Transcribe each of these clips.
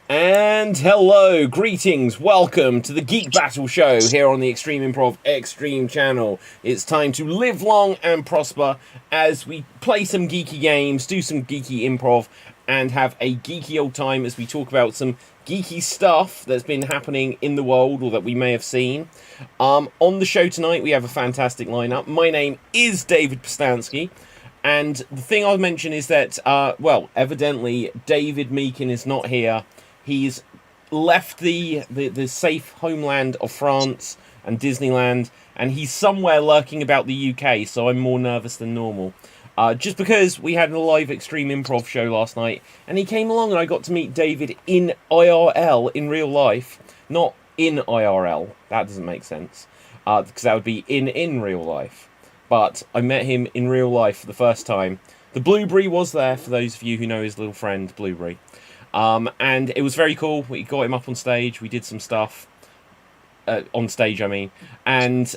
And hello, greetings, welcome to the Geek Battle Show here on the Extreme Improv Extreme channel. It's time to live long and prosper as we play some geeky games, do some geeky improv, and have a geeky old time as we talk about some geeky stuff that's been happening in the world or that we may have seen. On the show tonight, we have a fantastic lineup. My name is David Postansky, and the thing I'll mention is that, well, evidently David Meakin is not here. He's left the safe homeland of France and Disneyland, and he's somewhere lurking about the UK, so I'm more nervous than normal. Just because we had a live Extreme Improv show last night, and he came along and I got to meet David in IRL, in real life, not in IRL. That doesn't make sense, because that would be in real life. But I met him in real life for the first time. The Blueberry was there, for those of you who know his little friend, Blueberry. And it was very cool. We got him up on stage. We did some stuff on stage, I mean, and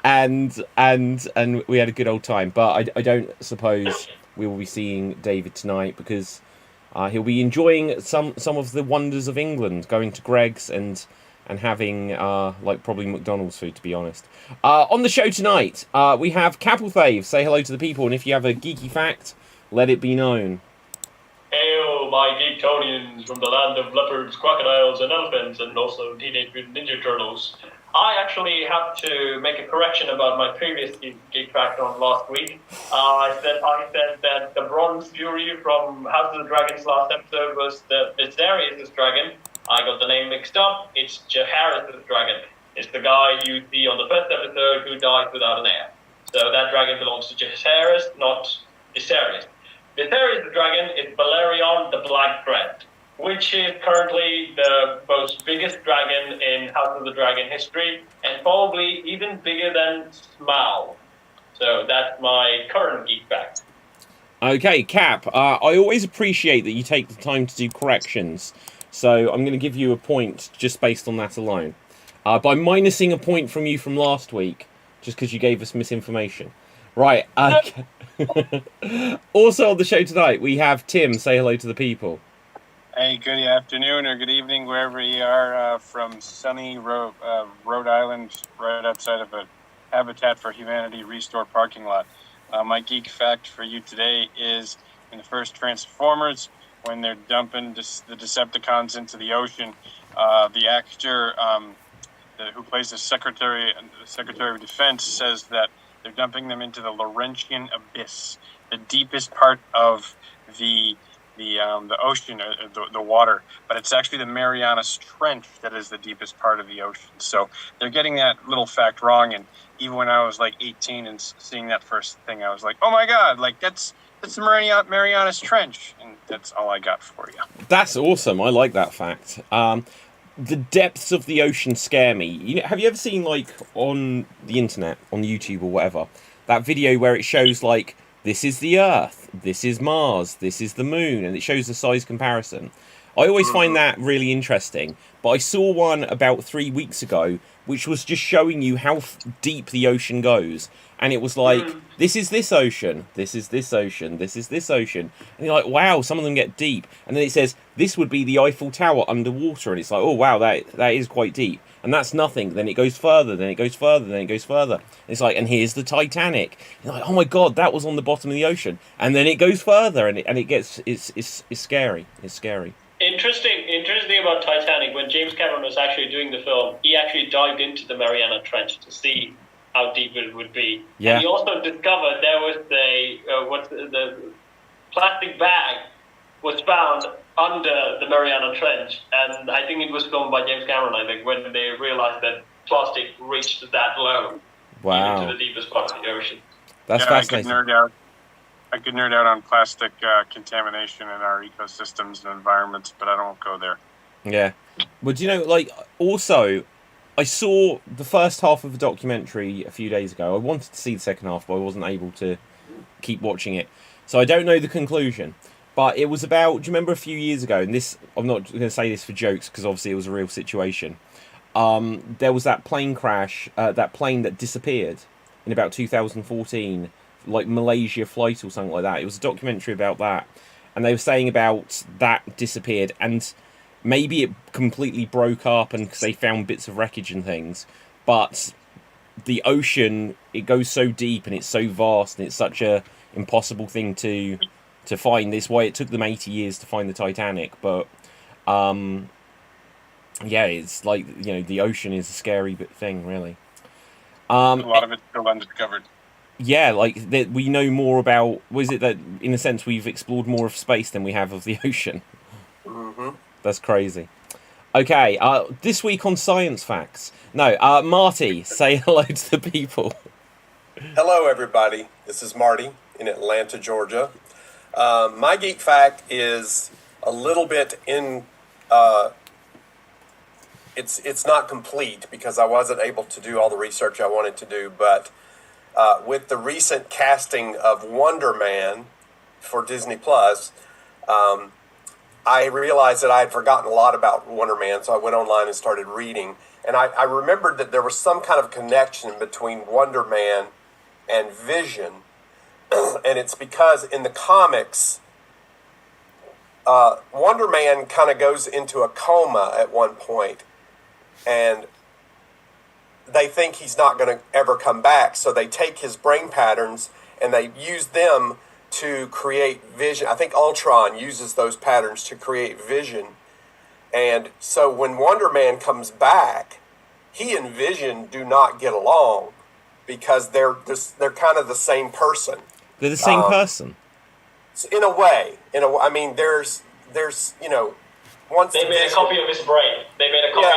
and we had a good old time. But I don't suppose we will be seeing David tonight because he'll be enjoying some of the wonders of England, going to Greg's and having like probably McDonald's food, to be honest. On the show tonight, we have Capelthave. Say hello to the people, and if you have a geeky fact, let it be known. Hail, my Geektonians from the land of leopards, crocodiles, and elephants, and also Teenage Mutant Ninja Turtles. I actually have to make a correction about my previous geek fact on last week. I said that the Bronze Fury from House of the Dragon's last episode was the Viserys' dragon. I got the name mixed up. It's Jaehaerys' dragon. It's the guy you see on the first episode who dies without an heir. So that dragon belongs to Jaehaerys, not Viserys. Viserys' dragon is Balerion the Black Dread, which is currently the most biggest dragon in House of the Dragon history, and probably even bigger than Smaug. So that's my current geek fact. Okay, Cap, I always appreciate that you take the time to do corrections, so I'm going to give you a point just based on that alone. By minusing a point from you from last week, just because you gave us misinformation. Right, okay. Also on the show tonight, we have Tim. Say hello to the people. Hey, good afternoon or good evening, wherever you are, from sunny Rhode Island, right outside of a Habitat for Humanity Restore parking lot. My geek fact for you today is in the first Transformers, when they're dumping the Decepticons into the ocean, the actor who plays the Secretary of Defense says that they're dumping them into the Laurentian Abyss, the deepest part of the ocean, the water, but it's actually the Marianas Trench that is the deepest part of the ocean. So they're getting that little fact wrong. And even when I was like 18 and seeing that first thing, I was like, oh my God, like that's the Marianas Trench. And that's all I got for you. That's awesome. I like that fact. The depths of the ocean scare me. Have you ever seen, like, on the internet, on YouTube or whatever, that video where it shows, like, this is the Earth, this is Mars, this is the Moon, and it shows the size comparison? I always find that really interesting, but I saw one about 3 weeks ago, which was just showing you how deep the ocean goes. And it was like, this is this ocean, this is this ocean, this is this ocean. And you're like, wow, some of them get deep. And then it says, this would be the Eiffel Tower underwater. And it's like, oh, wow, that is quite deep. And that's nothing. Then it goes further, then it goes further, then it goes further. And it's like, and here's the Titanic. You're like, oh my God, that was on the bottom of the ocean. And then it goes further, and it gets, it's scary. It's scary. Interesting about Titanic, when James Cameron was actually doing the film, he actually dived into the Mariana Trench to see how deep it would be. Yeah. And he also discovered there was the plastic bag was found under the Mariana Trench, and I think it was filmed by James Cameron, I think, when they realized that plastic reached that low. Wow. Into the deepest part of the ocean. That's fascinating. I could nerd out on plastic contamination in our ecosystems and environments, but I don't go there. Yeah. But you know, like, also, I saw the first half of a documentary a few days ago. I wanted to see the second half, but I wasn't able to keep watching it. So I don't know the conclusion. But it was about, do you remember a few years ago, and this, I'm not going to say this for jokes, because obviously it was a real situation. There was that plane crash, that plane that disappeared in about 2014, like Malaysia flight or something like that. It was a documentary about that. And they were saying about that disappeared, and maybe it completely broke up and because they found bits of wreckage and things. But the ocean, it goes so deep and it's so vast and it's such a impossible thing to find. This why it took them 80 years to find the Titanic. But yeah, it's like, you know, the ocean is a scary thing, really. A lot of it's still undiscovered. Yeah, like we know more about. Was it that, in a sense, we've explored more of space than we have of the ocean? Mm-hmm. That's crazy. Okay, this week on Science Facts. No, Marty, say hello to the people. Hello, everybody. This is Marty in Atlanta, Georgia. My geek fact is a little bit in. It's not complete because I wasn't able to do all the research I wanted to do, but with the recent casting of Wonder Man for Disney Plus, I realized that I had forgotten a lot about Wonder Man, so I went online and started reading. And I remembered that there was some kind of connection between Wonder Man and Vision. And it's because in the comics, Wonder Man kind of goes into a coma at one point, and they think he's not going to ever come back, so they take his brain patterns and they use them to create Vision. I think Ultron uses those patterns to create Vision. And so when Wonder Man comes back, he and Vision do not get along because they're kind of the same person. They're the same person. In a way. I mean, there's once They made a copy of his brain.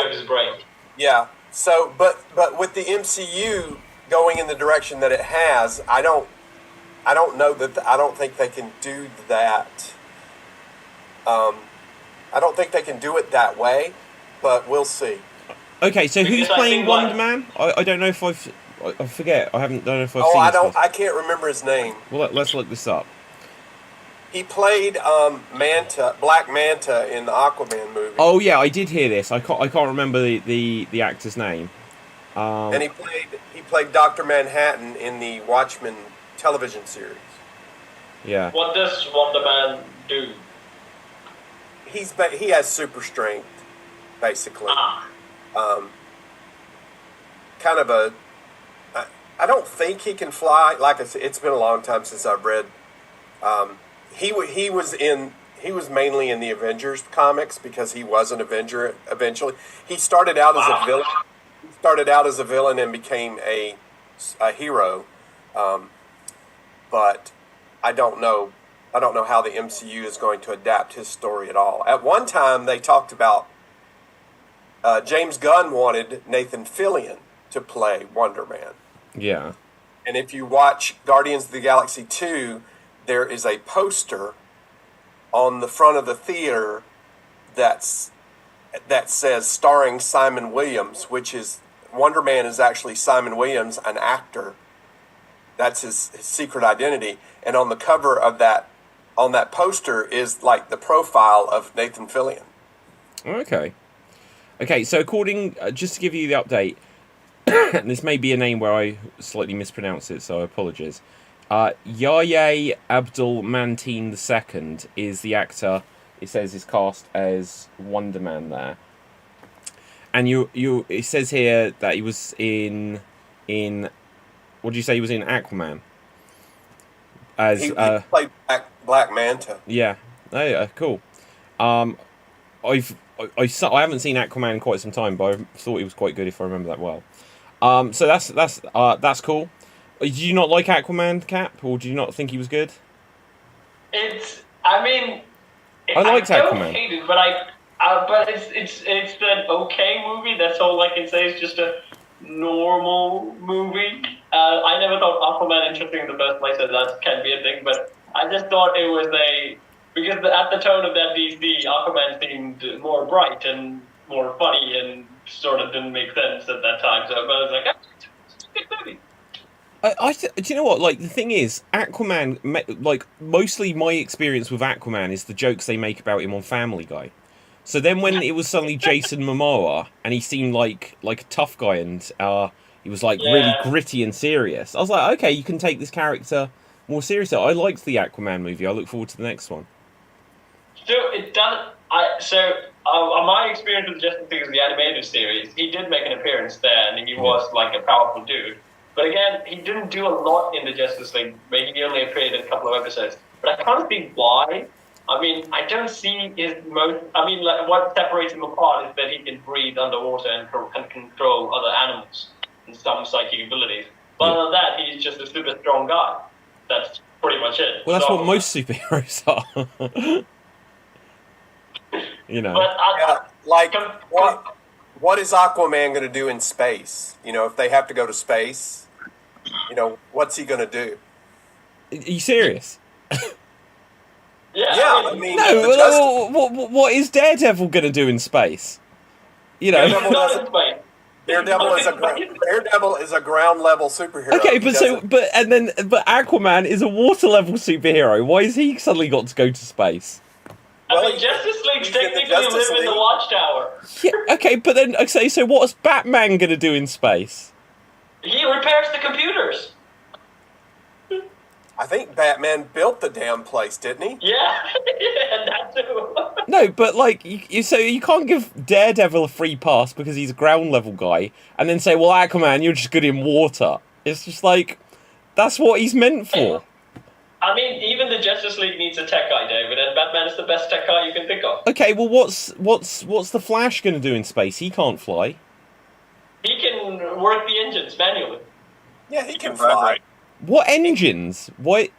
Of his brain. Yeah. So, but with the MCU going in the direction that it has, I don't think they can do that. I don't think they can do it that way, but we'll see. Okay, so Because who's I playing think, Wonder Man? I don't know if I forget. I don't know if I've seen. Oh, this I can't remember his name. Well, let's look this up. He played Black Manta in the Aquaman movie. Oh yeah, I did hear this. I can't remember the actor's name. And he played Dr. Manhattan in the Watchmen television series. Yeah. What does Wonder Man do? He has super strength, basically. Kind of a. I don't think he can fly. Like I said, it's been a long time since I've read. He was mainly in the Avengers comics because he was an Avenger eventually. He started out as a villain. He started out as a villain and became a hero. But I don't know how the MCU is going to adapt his story at all. At one time, they talked about James Gunn wanted Nathan Fillion to play Wonder Man. Yeah. And if you watch Guardians of the Galaxy 2, there is a poster on the front of the theater that says starring Simon Williams, which is Wonder Man is actually Simon Williams, an actor. That's his secret identity. And on the cover of that poster is like the profile of Nathan Fillion. Okay, so just to give you the update, and this may be a name where I slightly mispronounce it, so I apologise. Yahya Abdul Mateen II is the actor. It says is cast as Wonder Man there, and it says here that he was in what did you say he was in Aquaman? He played Black Manta. Yeah. Oh, yeah, cool. I haven't seen Aquaman in quite some time, but I thought he was quite good if I remember that well. So that's cool. Did you not like Aquaman, Cap, or do you not think he was good? I liked Aquaman. don't hate it, but it's an okay movie. That's all I can say. It's just a normal movie. I never thought Aquaman interesting in the first place, so that can be a thing. But I just thought it was because at the tone of that DC, Aquaman seemed more bright and more funny and sort of didn't make sense at that time. So I was like, it's a good movie. Do you know what? Like, the thing is, Aquaman, like, mostly my experience with Aquaman is the jokes they make about him on Family Guy. So then when it was suddenly Jason Momoa, and he seemed like a tough guy, and he was, like, really gritty and serious, I was like, okay, you can take this character more seriously. I liked the Aquaman movie. I look forward to the next one. So, it doesn't... my experience with Justice League is the animated series. He did make an appearance there, and he was, like, a powerful dude. But again, he didn't do a lot in the Justice League. He only appeared in a couple of episodes. But I can't see why. I mean, I don't see his most... like, what separates him apart is that he can breathe underwater and can control other animals and some psychic abilities. But other than that, he's just a super strong guy. That's pretty much it. Well, that's what most superheroes are. You know. But what is Aquaman going to do in space? You know, if they have to go to space, you know, what's he going to do? Are you serious? Yeah, No, what is Daredevil going to do in space? You know, Daredevil is a ground level superhero. Okay, but Aquaman is a water level superhero. Why has he suddenly got to go to space? Justice League technically live in the Watchtower. Yeah, okay, but then so what's Batman going to do in space? He repairs the computers. I think Batman built the damn place, didn't he? Yeah, and that too. No, but like, you can't give Daredevil a free pass because he's a ground level guy, and then say, well, Aquaman, you're just good in water. It's just like, that's what he's meant for. I mean, even the Justice League needs a tech guy, David, and Batman is the best tech guy you can think of. Okay, well, what's the Flash going to do in space? He can't fly. He work the engines manually. Yeah, he can fly. fly. What engines? What?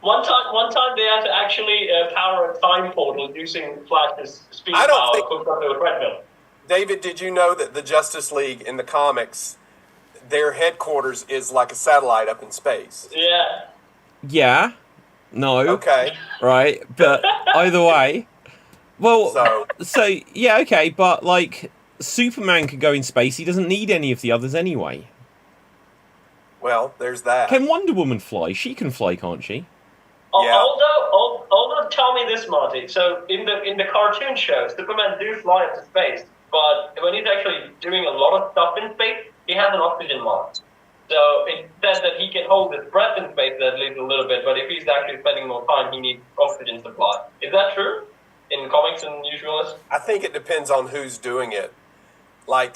One time they had to actually power a time portal using Flash's speed I don't power think- hooked up to a treadmill. David, did you know that the Justice League in the comics, their headquarters is like a satellite up in space? Yeah. Yeah. No. Okay. Right. But either way. Well, so yeah, okay, but like Superman can go in space. He doesn't need any of the others anyway. Well, there's that. Can Wonder Woman fly? She can fly, can't she? Yeah. Although, tell me this, Marty. So in the cartoon show, Superman do fly into space, but when he's actually doing a lot of stuff in space, he has an oxygen mask. So it says that he can hold his breath in space at least a little bit, but if he's actually spending more time, he needs oxygen supply. Is that true in comics and usualists? I think it depends on who's doing it. Like,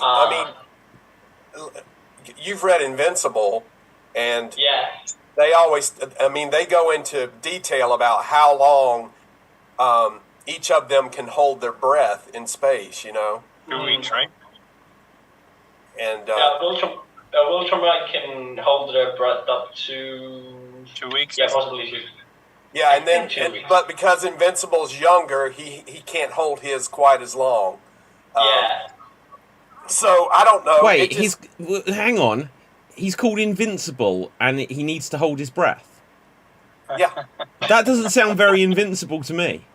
you've read Invincible, and yeah. they always, they go into detail about how long each of them can hold their breath in space, 2 weeks, right? And Ultraman can hold their breath up to 2 weeks. Yeah, possibly 2. yeah, and then, 2 weeks. but because Invincible's younger, he can't hold his quite as long. Yeah. So I don't know. Wait, hang on. He's called Invincible, and he needs to hold his breath. Yeah. That doesn't sound very invincible to me.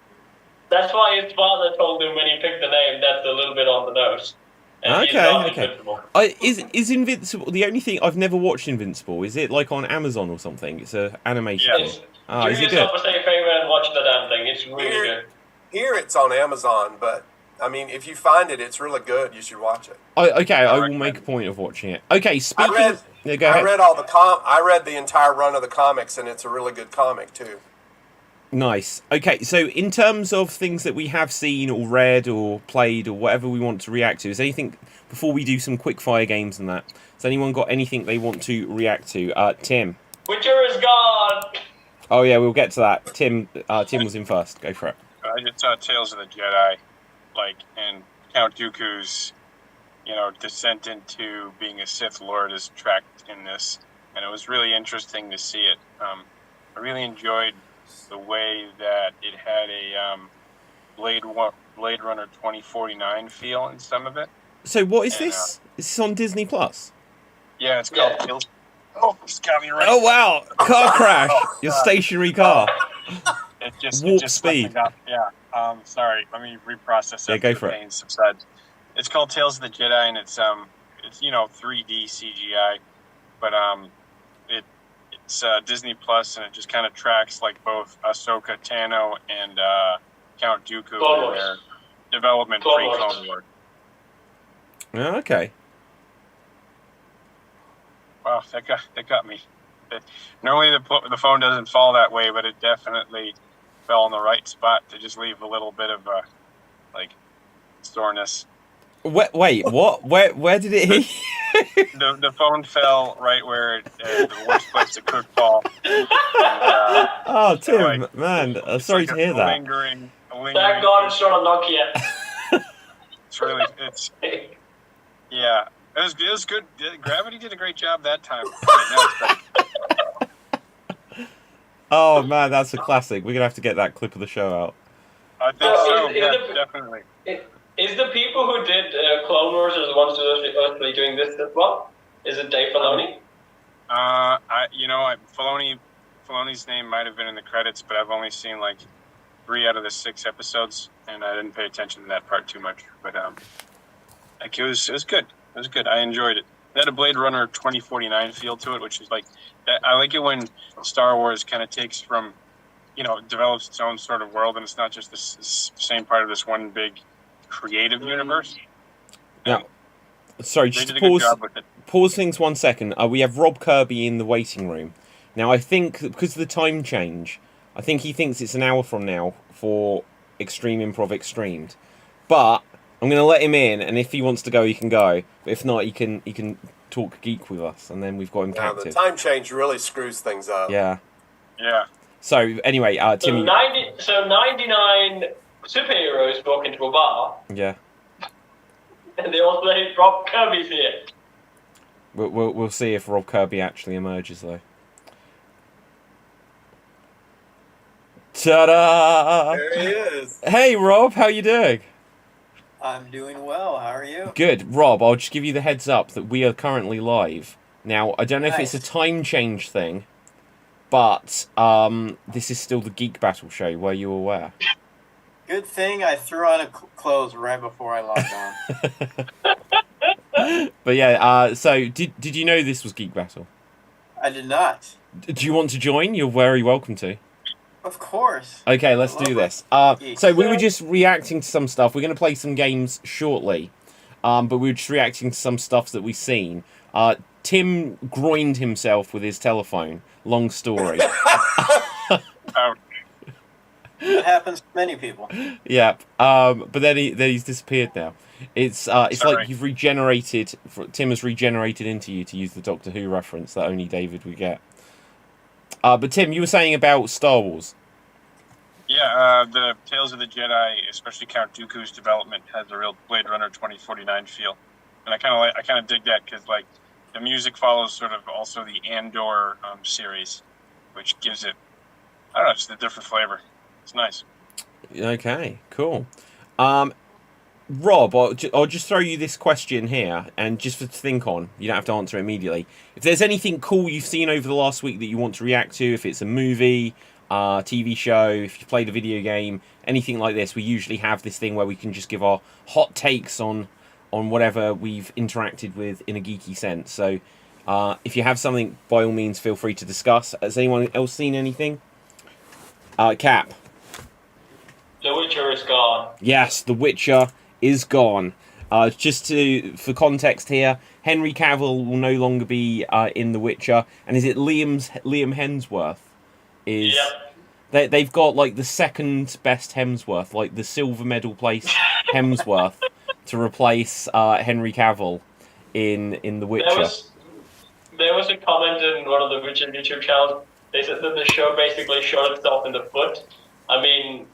That's why his father told him when he picked the name, that's a little bit on the nose. And he's not invincible. Is Invincible the only thing I've never watched? Invincible, is it like on Amazon or something? It's a animation. Yeah. Thing. Do Is it yourself good? a favor and watch the damn thing. It's really good. Here it's on Amazon, but if you find it, it's really good. You should watch it. I will make a point of watching it. Okay, speaking. Yeah, go ahead. I read the entire run of the comics, and it's a really good comic too. Nice. Okay, so in terms of things that we have seen or read or played or whatever we want to react to, is anything, before we do some quick fire games and that, has anyone got anything they want to react to? Tim. Witcher is gone! Oh yeah, we'll get to that. Tim was in first. Go for it. I just saw Tales of the Jedi, and Count Dooku's, descent into being a Sith Lord is tracked in this, and it was really interesting to see it. I really enjoyed the way that it had a Blade Runner 2049 feel in some of it. So what is this? Is this on Disney Plus? Yeah, it's called Tales. Oh, it's got me right. Oh wow! Car crash. Your stationary car. It just Warp speed. Yeah. Sorry. Let me reprocess. Yeah, go for it. Subsides. It's called Tales of the Jedi, and it's 3D CGI, but it's Disney Plus, and it just kind of tracks both Ahsoka Tano and Count Dooku in their development pre-Clone Wars. Oh, okay. Wow, that got me. Normally the phone doesn't fall that way, but it definitely fell in the right spot to just leave a little bit of soreness. Wait, what? Where did it hit? The phone fell right where the worst place it could fall. And, oh, Tim, man, sorry to hear that. Lingering. Thank God it's not a Nokia. It's yeah. It was good. Gravity did a great job that time. Oh man, that's a classic. We're gonna have to get that clip of the show out. I think so. Yeah, definitely. Is the people who did Clone Wars are the ones who are actually doing this as well? Is it Dave Filoni? Filoni's name might have been in the credits, but I've only seen 3 out of the 6 episodes, and I didn't pay attention to that part too much. But it was good. It was good. I enjoyed it. It had a Blade Runner 2049 feel to it, which is I like it when Star Wars kind of takes from, develops its own sort of world, and it's not just this same part of this one big creative universe. Yeah. Sorry, just to pause things 1 second. We have Rob Kirby in the waiting room. Now, I think because of the time change, I think he thinks it's an hour from now for Extreme Improv Extremed. But I'm going to let him in, and if he wants to go, he can go. But if not, he can talk geek with us, and then we've got him captive. The time change really screws things up. Yeah. Yeah. So anyway, Tim. So 99 superheroes walk into a bar. Yeah. And they all say Rob Kirby's here. We'll see if Rob Kirby actually emerges though. Ta-da! There he is. Hey Rob, how you doing? I'm doing well. How are you? Good. Rob, I'll just give you the heads up that we are currently live. Now, I don't know if it's a Nice. time change thing, but this is still the Geek Battle show. Were you aware? Good thing I threw on clothes right before I logged on. But yeah, so did you know this was Geek Battle? I did not. Do you want to join? You're very welcome to. Of course. Okay, let's I love do this. Geek. So we were just reacting to some stuff. We're going to play some games shortly, but we were just reacting to some stuff that we've seen. Tim groined himself with his telephone. Long story. Ouch. That happens to many people. Yeah. But then he's disappeared now. It's Sorry. like you've regenerated. Tim has regenerated into you, to use the Doctor Who reference that only David would get. But Tim, you were saying about Star Wars. Yeah, the Tales of the Jedi, especially Count Dooku's development, has a real Blade Runner 2049 feel, and I kind of dig that because like the music follows sort of also the Andor series, which gives it, I don't know, just a different flavor. It's nice. Okay, cool. Rob, I'll just throw you this question here, and just to think on. You don't have to answer immediately. If there's anything cool you've seen over the last week that you want to react to, if it's a movie, TV show, if you played a video game, anything like this, we usually have this thing where we can just give our hot takes on whatever we've interacted with in a geeky sense. So if you have something, by all means, feel free to discuss. Has anyone else seen anything? Cap. The Witcher is gone. Yes, The Witcher is gone. Just for context here, Henry Cavill will no longer be in The Witcher, and is it Liam Hemsworth? Yep. They've got like the second best Hemsworth, like the silver medal place Hemsworth, to replace Henry Cavill in The Witcher. There was a comment in one of the Witcher YouTube channels. They said that the show basically shot itself in the foot. I mean,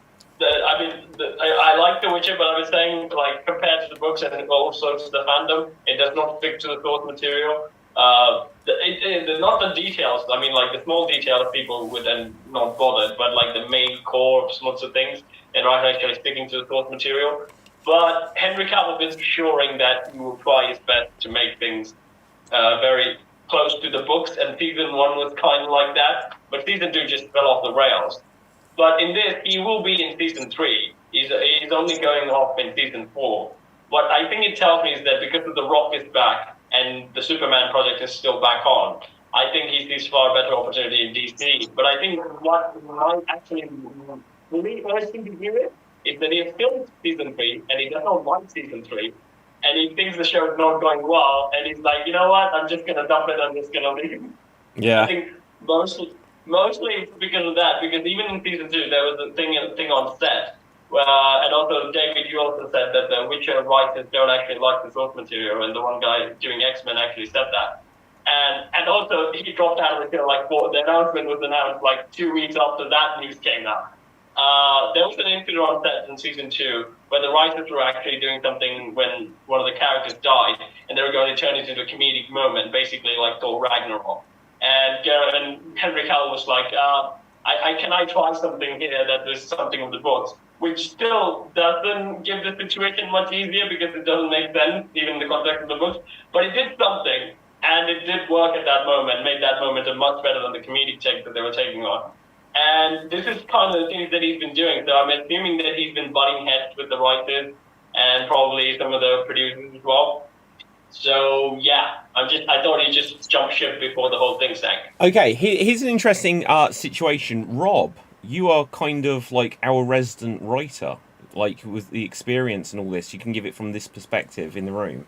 I like The Witcher, but I was saying, like, compared to the books and also to the fandom, it does not stick to the source material. Not the details. I mean, like the small details, people would then not bother, but like the main core of lots of things, and not actually sticking to the source material. But Henry Cavill is assuring that he will try his best to make things very close to the books, and season 1 was kind of like that, but season 2 just fell off the rails. But in this, he will be in season 3. He's only going off in season 4. What I think it tells me is that because of The Rock is back and the Superman project is still back on, I think he sees far better opportunity in DC. But I think what might actually really interesting to hear is that he has filmed season 3 and he does not like season 3. And he thinks the show is not going well, and he's like, you know what? I'm just gonna dump it. I'm just gonna leave. Yeah. I think mostly it's because of that. Because even in season 2, there was a thing on set, and also David, you also said that the Witcher writers don't actually like the source material, and the one guy doing X-Men actually said that. And also he dropped out of the show the announcement was announced like 2 weeks after that news came out. There was an incident on set in season 2 where the writers were actually doing something when one of the characters died, and they were going to turn it into a comedic moment, basically like Thor Ragnarok. And Henry Cavill was like, can I try something here that is something of the books? Which still doesn't give the situation much easier because it doesn't make sense, even in the context of the books. But it did something, and it did work at that moment, made that moment much better than the comedic take that they were taking on. And this is kind of the things that he's been doing. So I'm assuming that he's been butting heads with the writers and probably some of the producers as well. So yeah, I thought he just jumped ship before the whole thing sank. Okay, here's an interesting situation. Rob, you are kind of like our resident writer, like with the experience and all this. You can give it from this perspective in the room.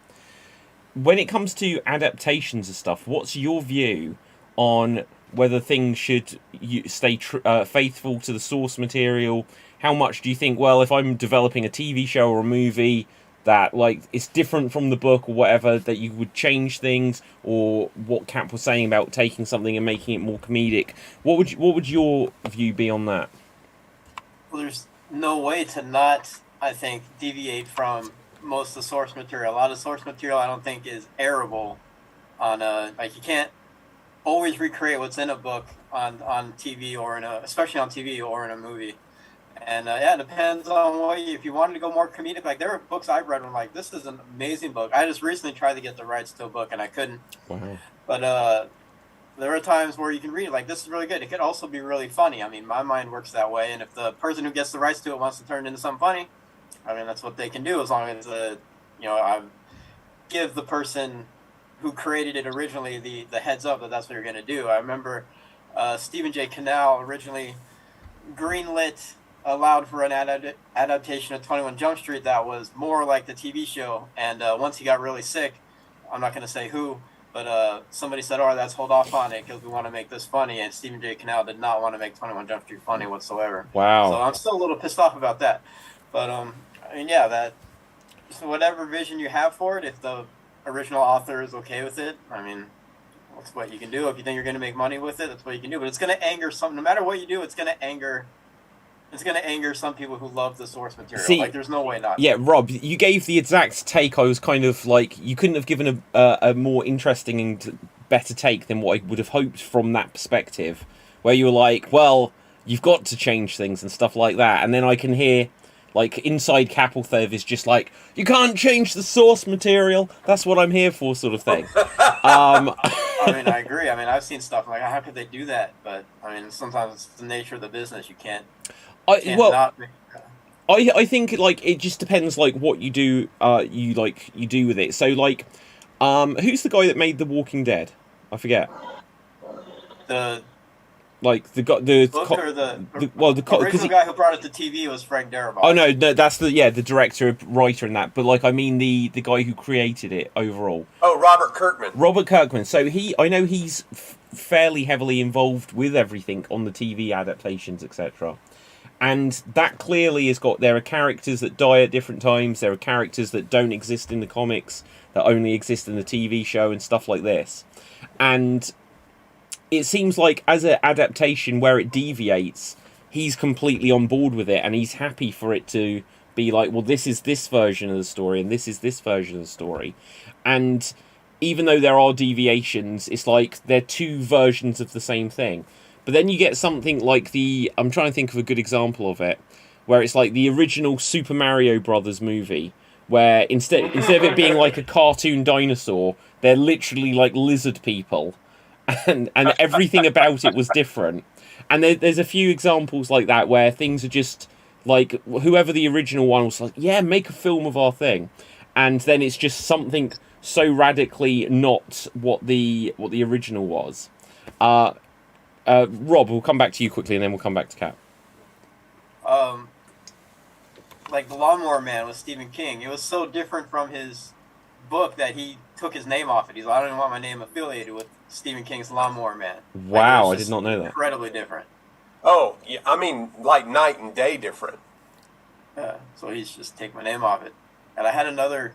When it comes to adaptations of stuff, what's your view on whether things should stay faithful to the source material? How much do you think, well, if I'm developing a TV show or a movie that like it's different from the book or whatever, that you would change things? Or what Cap was saying about taking something and making it more comedic? What would your view be on that? Well, there's no way to not, I think, deviate from most of the source material. A lot of source material I don't think is airable on like you can't always recreate what's in a book on TV or especially on TV or in a movie. And yeah, it depends on what if you wanted to go more comedic. Like there are books I've read where I'm like, this is an amazing book. I just recently tried to get the rights to a book and I couldn't. Wow. But there are times where you can read like this is really good. It could also be really funny. I mean, my mind works that way. And if the person who gets the rights to it wants to turn it into something funny, I mean that's what they can do as long as I give the person who created it originally the heads up that that's what you're going to do. I remember Stephen J. Cannell originally greenlit, allowed for an adaptation of 21 Jump Street that was more like the TV show. And once he got really sick, I'm not going to say who, but somebody said, all right, let's hold off on it because we want to make this funny. And Stephen J. Cannell did not want to make 21 Jump Street funny whatsoever. Wow. So I'm still a little pissed off about that. But, I mean, yeah, so whatever vision you have for it, if the original author is okay with it, I mean, that's what you can do. If you think you're going to make money with it, that's what you can do. But it's going to anger some. No matter what you do, it's going to anger some people who love the source material. See, like, there's no way not. Yeah, Rob, you gave the exact take. I was kind of like, you couldn't have given a more interesting and better take than what I would have hoped from that perspective, where you were like, well, you've got to change things and stuff like that. And then I can hear, like, inside Capelthev is just like, you can't change the source material. That's what I'm here for, sort of thing. I mean, I agree. I mean, I've seen stuff like, how could they do that? But, I mean, sometimes it's the nature of the business. You can't. I think like it just depends like what you do you do with it. So like who's the guy that made The Walking Dead? I forget. The original guy who brought it to TV was Frank Darabont. Oh no, that's the director, writer, and that. But like I mean the guy who created it overall. Oh, Robert Kirkman. Robert Kirkman. So I know he's fairly heavily involved with everything on the TV adaptations, etc. And that clearly has got, there are characters that die at different times, there are characters that don't exist in the comics, that only exist in the TV show and stuff like this. And it seems like as an adaptation where it deviates, he's completely on board with it and he's happy for it to be like, well, this is this version of the story and this is this version of the story. And even though there are deviations, it's like they're two versions of the same thing. But then you get something like I'm trying to think of a good example of it, where it's like the original Super Mario Brothers movie, where instead of it being like a cartoon dinosaur, they're literally like lizard people, and everything about it was different. And there's a few examples like that where things are just like, whoever the original one was like, yeah, make a film of our thing, and then it's just something so radically not what the original was. Rob, we'll come back to you quickly, and then we'll come back to Cap. Like The Lawnmower Man with Stephen King, it was so different from his book that he took his name off it. He's like, I don't even want my name affiliated with Stephen King's Lawnmower Man. Wow, I did not know that. Incredibly different. Oh, yeah, I mean, like night and day different. Yeah, so he's just take my name off it. And I had another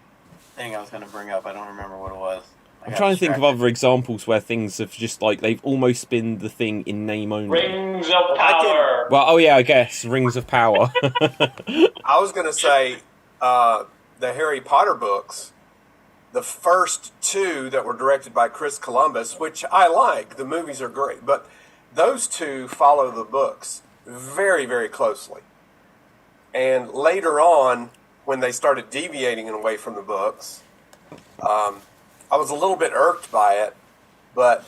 thing I was going to bring up. I don't remember what it was. I'm trying to think of other examples where things have just like they've almost been the thing in name only. Rings of Power. Well, oh yeah, I guess Rings of Power. I was going to say the Harry Potter books, the first two that were directed by Chris Columbus, which I like. The movies are great, but those two follow the books very, very closely. And later on, when they started deviating away from the books, I was a little bit irked by it, but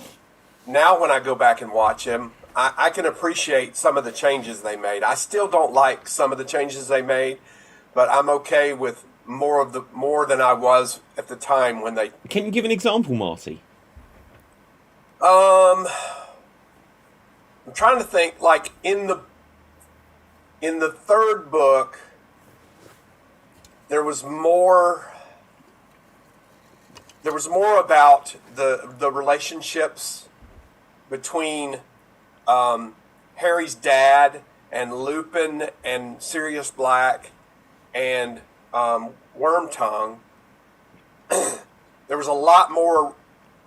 now when I go back and watch them, I can appreciate some of the changes they made. I still don't like some of the changes they made, but I'm okay with more than I was at the time when they. Can you give an example, Marty? I'm trying to think. Like in the third book, there was more about the relationships between Harry's dad and Lupin and Sirius Black and Wormtongue. There was a lot more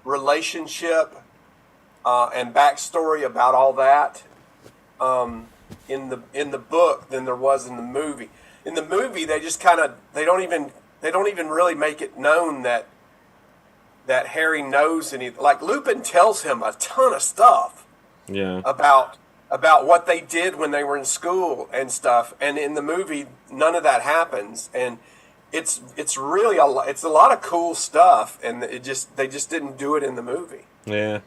relationship and backstory about all that in the book than there was in the movie. In the movie, they just kind of they don't even really make it known that that Harry knows like Lupin tells him a ton of stuff about what they did when they were in school and stuff, and in the movie none of that happens, and it's really it's a lot of cool stuff, and they just didn't do it in the movie. Yeah,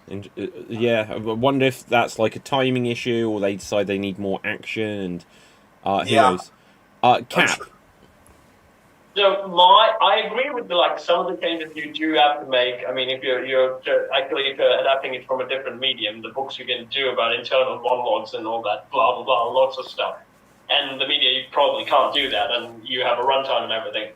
I wonder if that's like a timing issue, or they decide they need more action, and who knows. Cap. So I agree with some of the changes you do have to make. I mean, if you're adapting it from a different medium, the books you can do about internal monologues and all that, blah blah blah, lots of stuff. And the media, you probably can't do that, and you have a runtime and everything.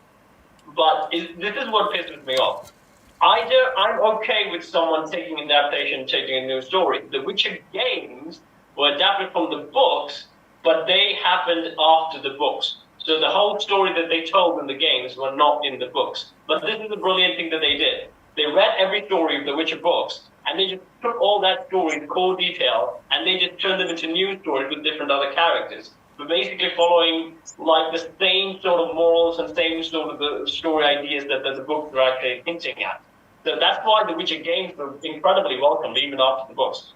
But this is what pisses me off. I'm okay with someone taking an adaptation, taking a new story. The Witcher games were adapted from the books, but they happened after the books. So the whole story that they told in the games were not in the books. But this is the brilliant thing that they did. They read every story of the Witcher books, and they just took all that story, the core detail, and they just turned them into new stories with different other characters. But basically following like the same sort of morals and same sort of the story ideas that the books were actually hinting at. So that's why the Witcher games were incredibly welcomed even after the books.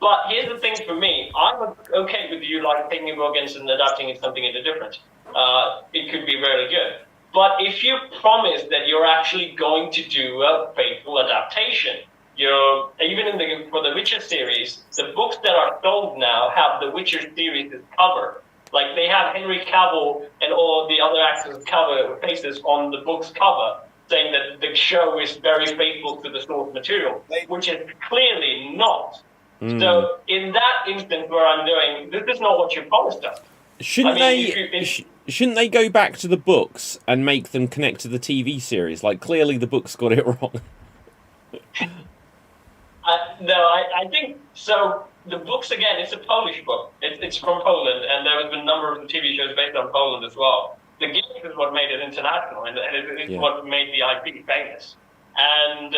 But here's the thing for me. I'm okay with you taking a book and adapting it something into different. It could be very good. But if you promise that you're actually going to do a faithful adaptation, even for the Witcher series, the books that are sold now have the Witcher series cover. Like they have Henry Cavill and all the other actors' faces on the book's cover, saying that the show is very faithful to the source material, which is clearly not. So in that instance where I'm doing, this is not what you promised us. Shouldn't they go back to the books and make them connect to the TV series? Like, clearly the books got it wrong. I think so. The books, again, it's a Polish book. It's from Poland, and there has been a number of TV shows based on Poland as well. The games is what made it international, and it's what made the IP famous. And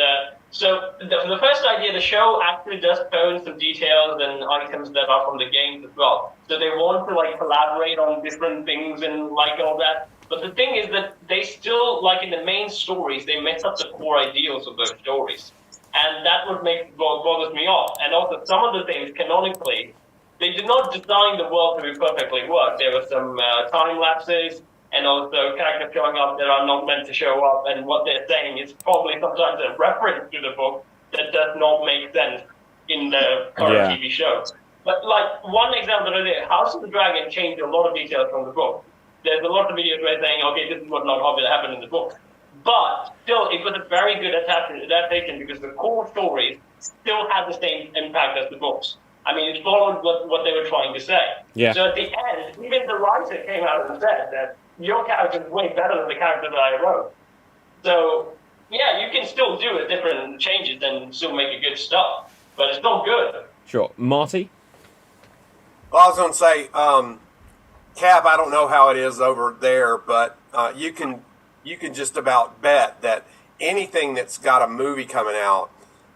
so the first idea, the show actually does tone some details and items that are from the games as well. So they want to collaborate on different things and all that. But the thing is that they still, in the main stories, they mess up the core ideals of those stories. And that would bothers me off. And also some of the things canonically, they did not design the world to be perfectly worked. There were some time lapses, and also characters showing up that are not meant to show up, and what they're saying is probably sometimes a reference to the book that does not make sense in the current TV show. But one example I did, House of the Dragon changed a lot of details from the book. There's a lot of videos where saying, okay, this is what not happened in the book. But still, it was a very good adaptation because the core stories still had the same impact as the books. I mean, it followed what they were trying to say. Yeah. So at the end, even the writer came out and said that your character is way better than the character that I wrote. So, yeah, you can still do different changes and still make it good stuff, but it's not good. Sure. Marty? Well, I was going to say, Cap, I don't know how it is over there, but you can just about bet that anything that's got a movie coming out,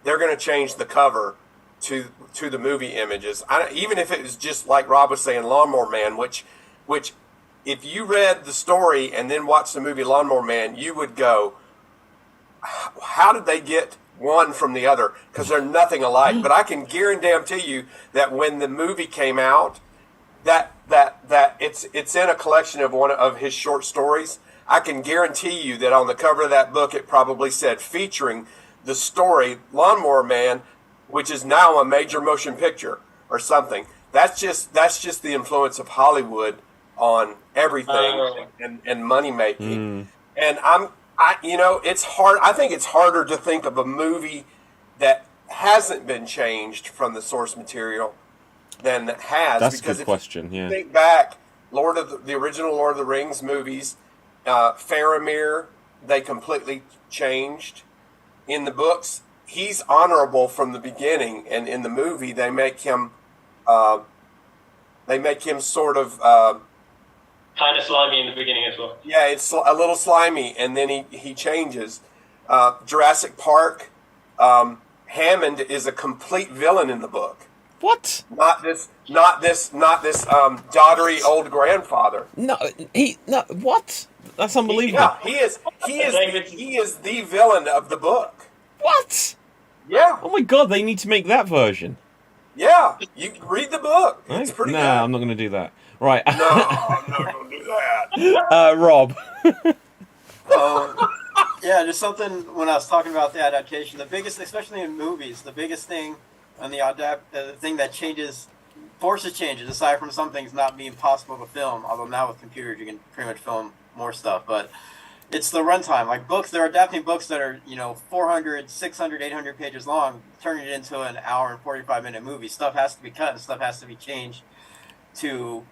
they're going to change the cover to the movie images. Even if it was just like Rob was saying, Lawnmower Man, which if you read the story and then watched the movie Lawnmower Man, you would go, how did they get one from the other? Because they're nothing alike. But I can guarantee you that when the movie came out, that it's in a collection of one of his short stories. I can guarantee you that on the cover of that book, it probably said featuring the story Lawnmower Man, which is now a major motion picture or something. That's just the influence of Hollywood on everything and money making. And it's hard. I think it's harder to think of a movie that hasn't been changed from the source material than that has. That's because a good question. Yeah. Think back, the original Lord of the Rings movies, Faramir, they completely changed. In the books, he's honorable from the beginning, and in the movie, they make him sort of kind of slimy in the beginning as well. Yeah, it's a little slimy, and then he changes. Jurassic Park, Hammond is a complete villain in the book. What? Not this doddery old grandfather. What? That's unbelievable. He is the villain of the book. What? Yeah, Oh my god, they need to make that version. yeah. You can read the book. It's Right? pretty No, good. I'm not going to do that. Right. No, I'm not gonna do that. Rob. Yeah, just something when I was talking about the adaptation. The biggest, especially in movies, the biggest thing on the thing that forces changes, aside from some things not being possible to film. Although now with computers you can pretty much film more stuff, but it's the runtime. Like books, they're adapting books that are 400, 600, 800 pages long, turning it into an hour and 45-minute movie. Stuff has to be cut and stuff has to be changed to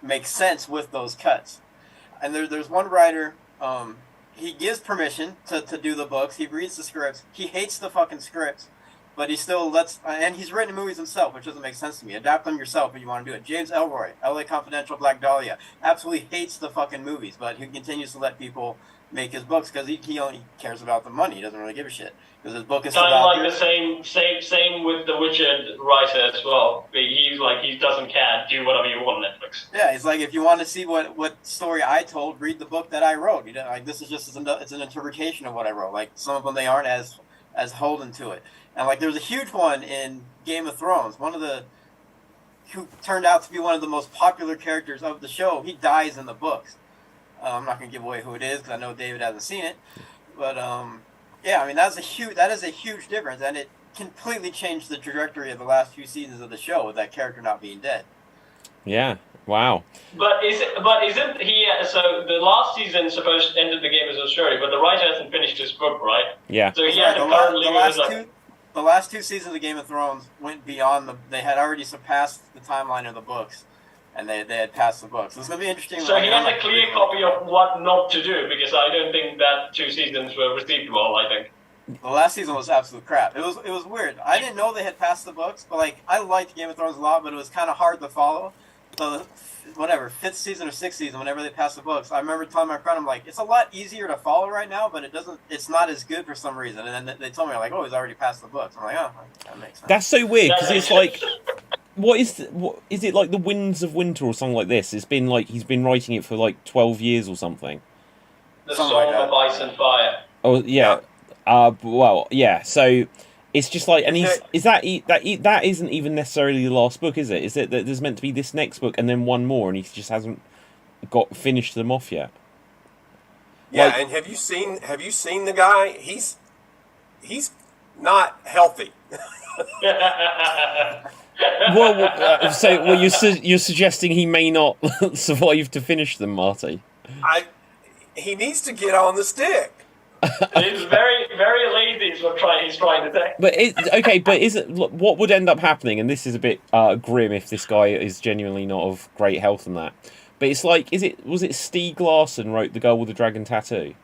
make sense with those cuts. And there's one writer. He gives permission to do the books. He reads the scripts. He hates the fucking scripts, but he still lets. And he's written movies himself, which doesn't make sense to me. Adapt them yourself if you want to do it. James Ellroy, L.A. Confidential, Black Dahlia, absolutely hates the fucking movies, but he continues to let people make his books because he only cares about the money. He doesn't really give a shit because his book is Kind of about like the same with the Witcher writer as well. He's like, he doesn't care. Do whatever you want on Netflix. Yeah, it's like if you want to see what story I told, read the book that I wrote. Like this is just it's an interpretation of what I wrote. Like some of them they aren't as holden to it. And like there's a huge one in Game of Thrones. Who turned out to be one of the most popular characters of the show. He dies in the books. I'm not gonna give away who it is because I know David hasn't seen it. But yeah, I mean that is a huge difference, and it completely changed the trajectory of the last few seasons of the show with that character not being dead. Yeah. Wow. But isn't he? So the last season supposed ended the game as a story, but the writer hasn't finished his book, right? Yeah. So he Right, hasn't currently. the last two seasons of Game of Thrones went beyond they had already surpassed the timeline of the books, and they had passed the books. So it's gonna be interesting. So he has a clear copy of what not to do, because I don't think that 2 seasons were received well. I think. The last season was absolute crap. It was weird. I didn't know they had passed the books, but like I liked Game of Thrones a lot, but it was kind of hard to follow. So whatever, 5th season or 6th season, whenever they passed the books, I remember telling my friend, I'm like, it's a lot easier to follow right now, but it's not as good for some reason. And then they told me like, oh, he's already passed the books. I'm like, oh, that makes sense. That's so weird because it's like, what is it like the Winds of Winter or something like this? It's been like he's been writing it for like 12 years or something. The Song of Ice and Fire. Oh yeah. Well, yeah. So it's just like, and that isn't even necessarily the last book, is it? Is it that there's meant to be this next book and then one more, and he just hasn't finished them off yet? Yeah, Like, and have you seen the guy? He's not healthy. Well, you're suggesting he may not survive to finish them, Marty? He needs to get on the stick. He's very, very lazy is what he's trying to say. But what would end up happening, and this is a bit grim if this guy is genuinely not of great health and that, but it's like, was it Stieg Larsson wrote The Girl with the Dragon Tattoo?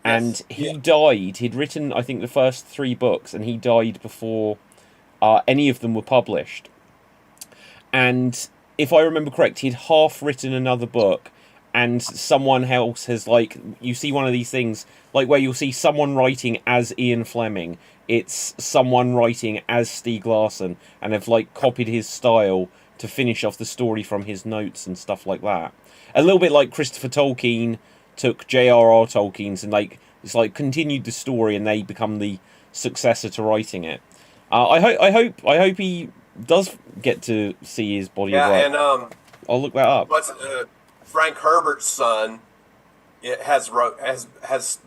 And he died. He'd written, I think, the first 3 books, and he died before any of them were published. And if I remember correct, he'd half written another book, and someone else has, like, you see one of these things, like where you'll see someone writing as Ian Fleming, it's someone writing as Stieg Larsson, and have, like, copied his style to finish off the story from his notes and stuff like that. A little bit like Christopher Tolkien took J.R.R. Tolkien's and, like, it's like continued the story, and they become the successor to writing it. I hope he does get to see his body of work. Yeah, and I'll look that up. Frank Herbert's son has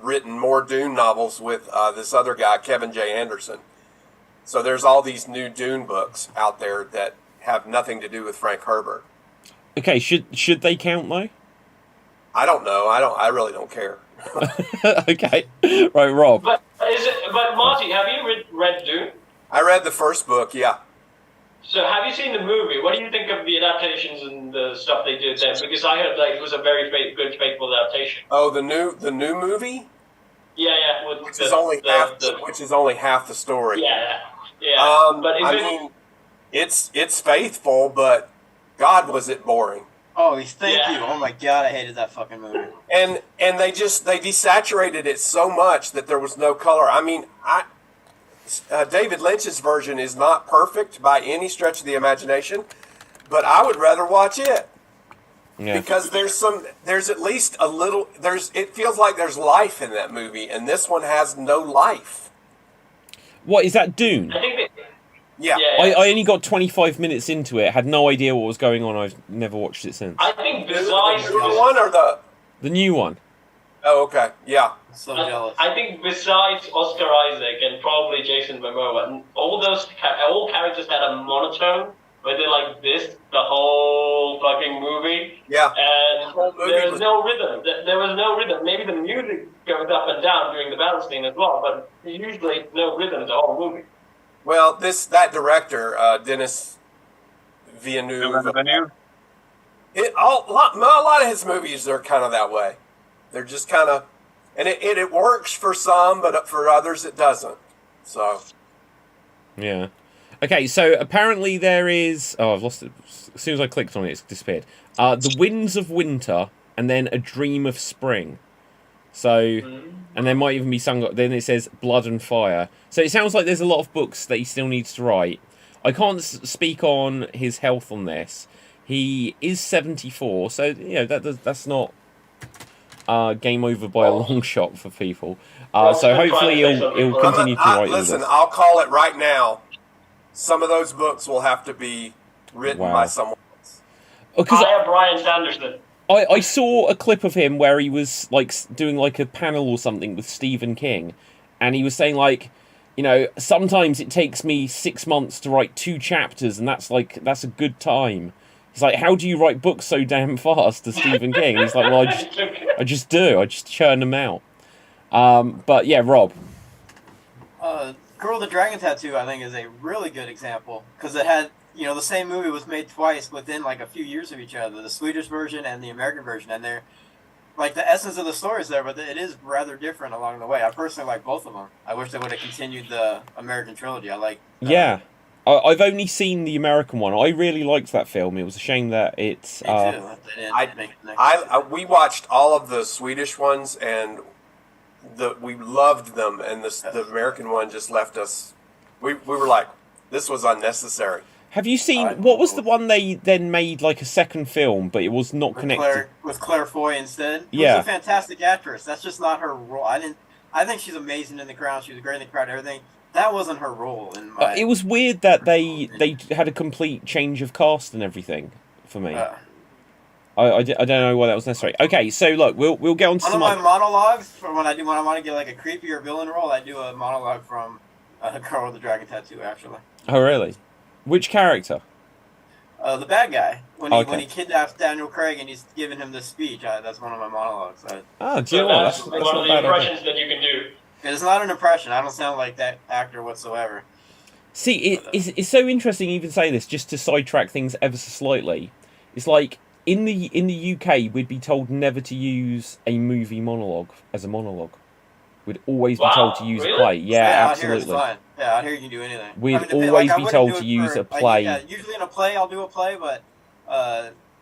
written more Dune novels with this other guy, Kevin J. Anderson. So there's all these new Dune books out there that have nothing to do with Frank Herbert. Okay, should they count though? I don't know. I really don't care. Okay, right, Rob. But Marty, have you read Dune? I read the first book. Yeah. So have you seen the movie? What do you think of the adaptations and the stuff they did there? Because I heard like it was a very good, faithful adaptation. Oh, the new movie? Yeah. Which is only half the story. Yeah. But it's faithful, but God, was it boring. Oh, thank you. Oh my God, I hated that fucking movie. And they desaturated it so much that there was no color. I mean, David Lynch's version is not perfect by any stretch of the imagination, but I would rather watch it. Yeah. Because there's at least a little, it feels like there's life in that movie, and this one has no life. What is that, Dune? I think Yeah. I only got 25 minutes into it. Had no idea what was going on. I've never watched it since. I think The besides new one or the? The new one. Oh, okay. Yeah. So jealous. I think besides Oscar Isaac and probably Jason Momoa, and all characters had a monotone where they're like this the whole fucking movie. Yeah. And movie there was was- no rhythm. There was no rhythm. Maybe the music goes up and down during the battle scene as well, but usually no rhythm the whole movie. Well, that director, Dennis Villeneuve. A lot of his movies are kind of that way. They're just kind of, and it works for some, but for others it doesn't. So. Yeah. Okay, so apparently there is... Oh, I've lost it. As soon as I clicked on it, it's disappeared. The Winds of Winter, and then A Dream of Spring. So, and there might even be some... Then it says Blood and Fire. So it sounds like there's a lot of books that he still needs to write. I can't speak on his health on this. He is 74, so, you know, that's not game over by a long shot for people. So hopefully he'll continue to write all Listen, this. I'll call it right now. Some of those books will have to be written by someone else. Because I have Brian Sanderson. I saw a clip of him where he was like doing like a panel or something with Stephen King, and he was saying like, you know, sometimes it takes me 6 months to write 2 chapters, and that's a good time. He's like, how do you write books so damn fast to Stephen King? And he's like, well, I just churn them out. But yeah, Rob. Girl with the Dragon Tattoo, I think, is a really good example because it had, you know, the same movie was made twice within like a few years of each other, the Swedish version and the American version, and they're like the essence of the story is there, but it is rather different along the way. I personally like both of them. I wish they would have continued the American trilogy. I like. Yeah, I've only seen the American one. I really liked that film. It was a shame that it's. Me too. They didn't make the next We watched all of the Swedish ones and we loved them, and the American one just left us. We were like, this was unnecessary. Have you seen what was the one they then made like a second film, but it was not connected? With Claire Foy instead. Who's Yeah, a fantastic actress. That's just not her role. I think she's amazing in The Crown. She was great in The Crown. Everything. That wasn't her role. It was weird that they had a complete change of cast and everything for me. I don't know why that was necessary. Okay, so look, we'll get on to one some of my monologues for when I want to get like a creepier villain role. I do a monologue from Girl with the Dragon Tattoo. Actually. Oh really? Which character? The bad guy when he kidnaps Daniel Craig and he's giving him this speech. That's one of my monologues. Do you So know what? that's That's one not of the bad. impressions that you can do. It's not an impression. I don't sound like that actor whatsoever. See, it's so interesting you even say this, just to sidetrack things ever so slightly. It's like, in the UK, we'd be told never to use a movie monologue as a monologue. We'd always be told to use a play. Yeah, Out here it's absolutely. fine. Yeah, out here you can do anything. We'd always be told to do it use for, a play. Like, usually in a play, I'll do a play, but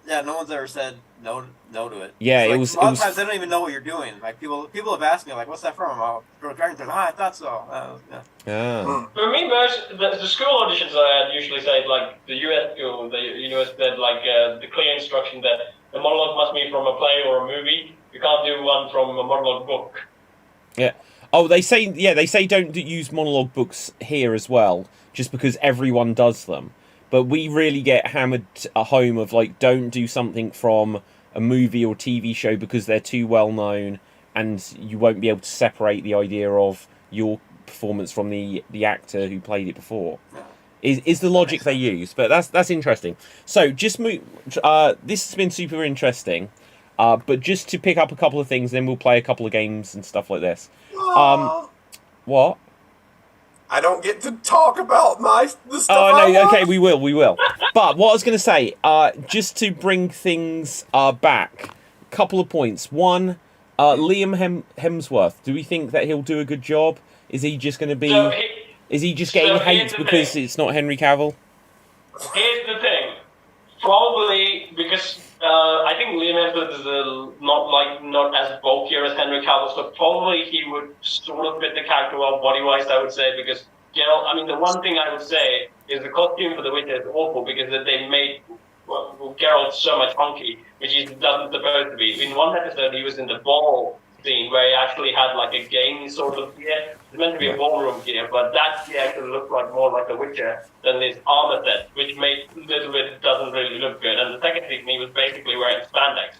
no one's ever said no to it. Yeah, Like, it was. A lot of times they don't even know what you're doing. Like people have asked me like, "What's that from?" I'll go Dragon Tattoo. I thought so. Yeah. Yeah. For me, the school auditions I had usually say like the US school, the university had like the clear instruction that the monologue must be from a play or a movie. You can't do one from a monologue book. Yeah. Oh, they say don't use monologue books here as well, just because everyone does them. But we really get hammered at home of like, don't do something from a movie or TV show because they're too well known, and you won't be able to separate the idea of your performance from the actor who played it before. Is the logic they use, but that's interesting. So just move. This has been super interesting, but just to pick up a couple of things, then we'll play a couple of games and stuff like this. What? I don't get to talk about the stuff. Oh no, okay, we will. But what I was going to say, just to bring things back, a couple of points. One, Liam Hemsworth. Do we think that he'll do a good job? Is he just going to be? Is he just getting hate because it's not Henry Cavill? Here's the thing. Probably because I think Liam Hemsworth is not as bulkier as Henry Cavill, so probably he would sort of fit the character well body-wise, I would say, because, the one thing I would say is the costume for The Witcher is awful because they made Geralt so much funky, which he doesn't supposed to be. In one episode, he was in the ball scene where he actually had like a game sort of gear. It's meant to be a ballroom gear, but that gear actually looked like more like a Witcher than this armor set, which made a little bit doesn't really look good. And the second thing, he was basically wearing spandex.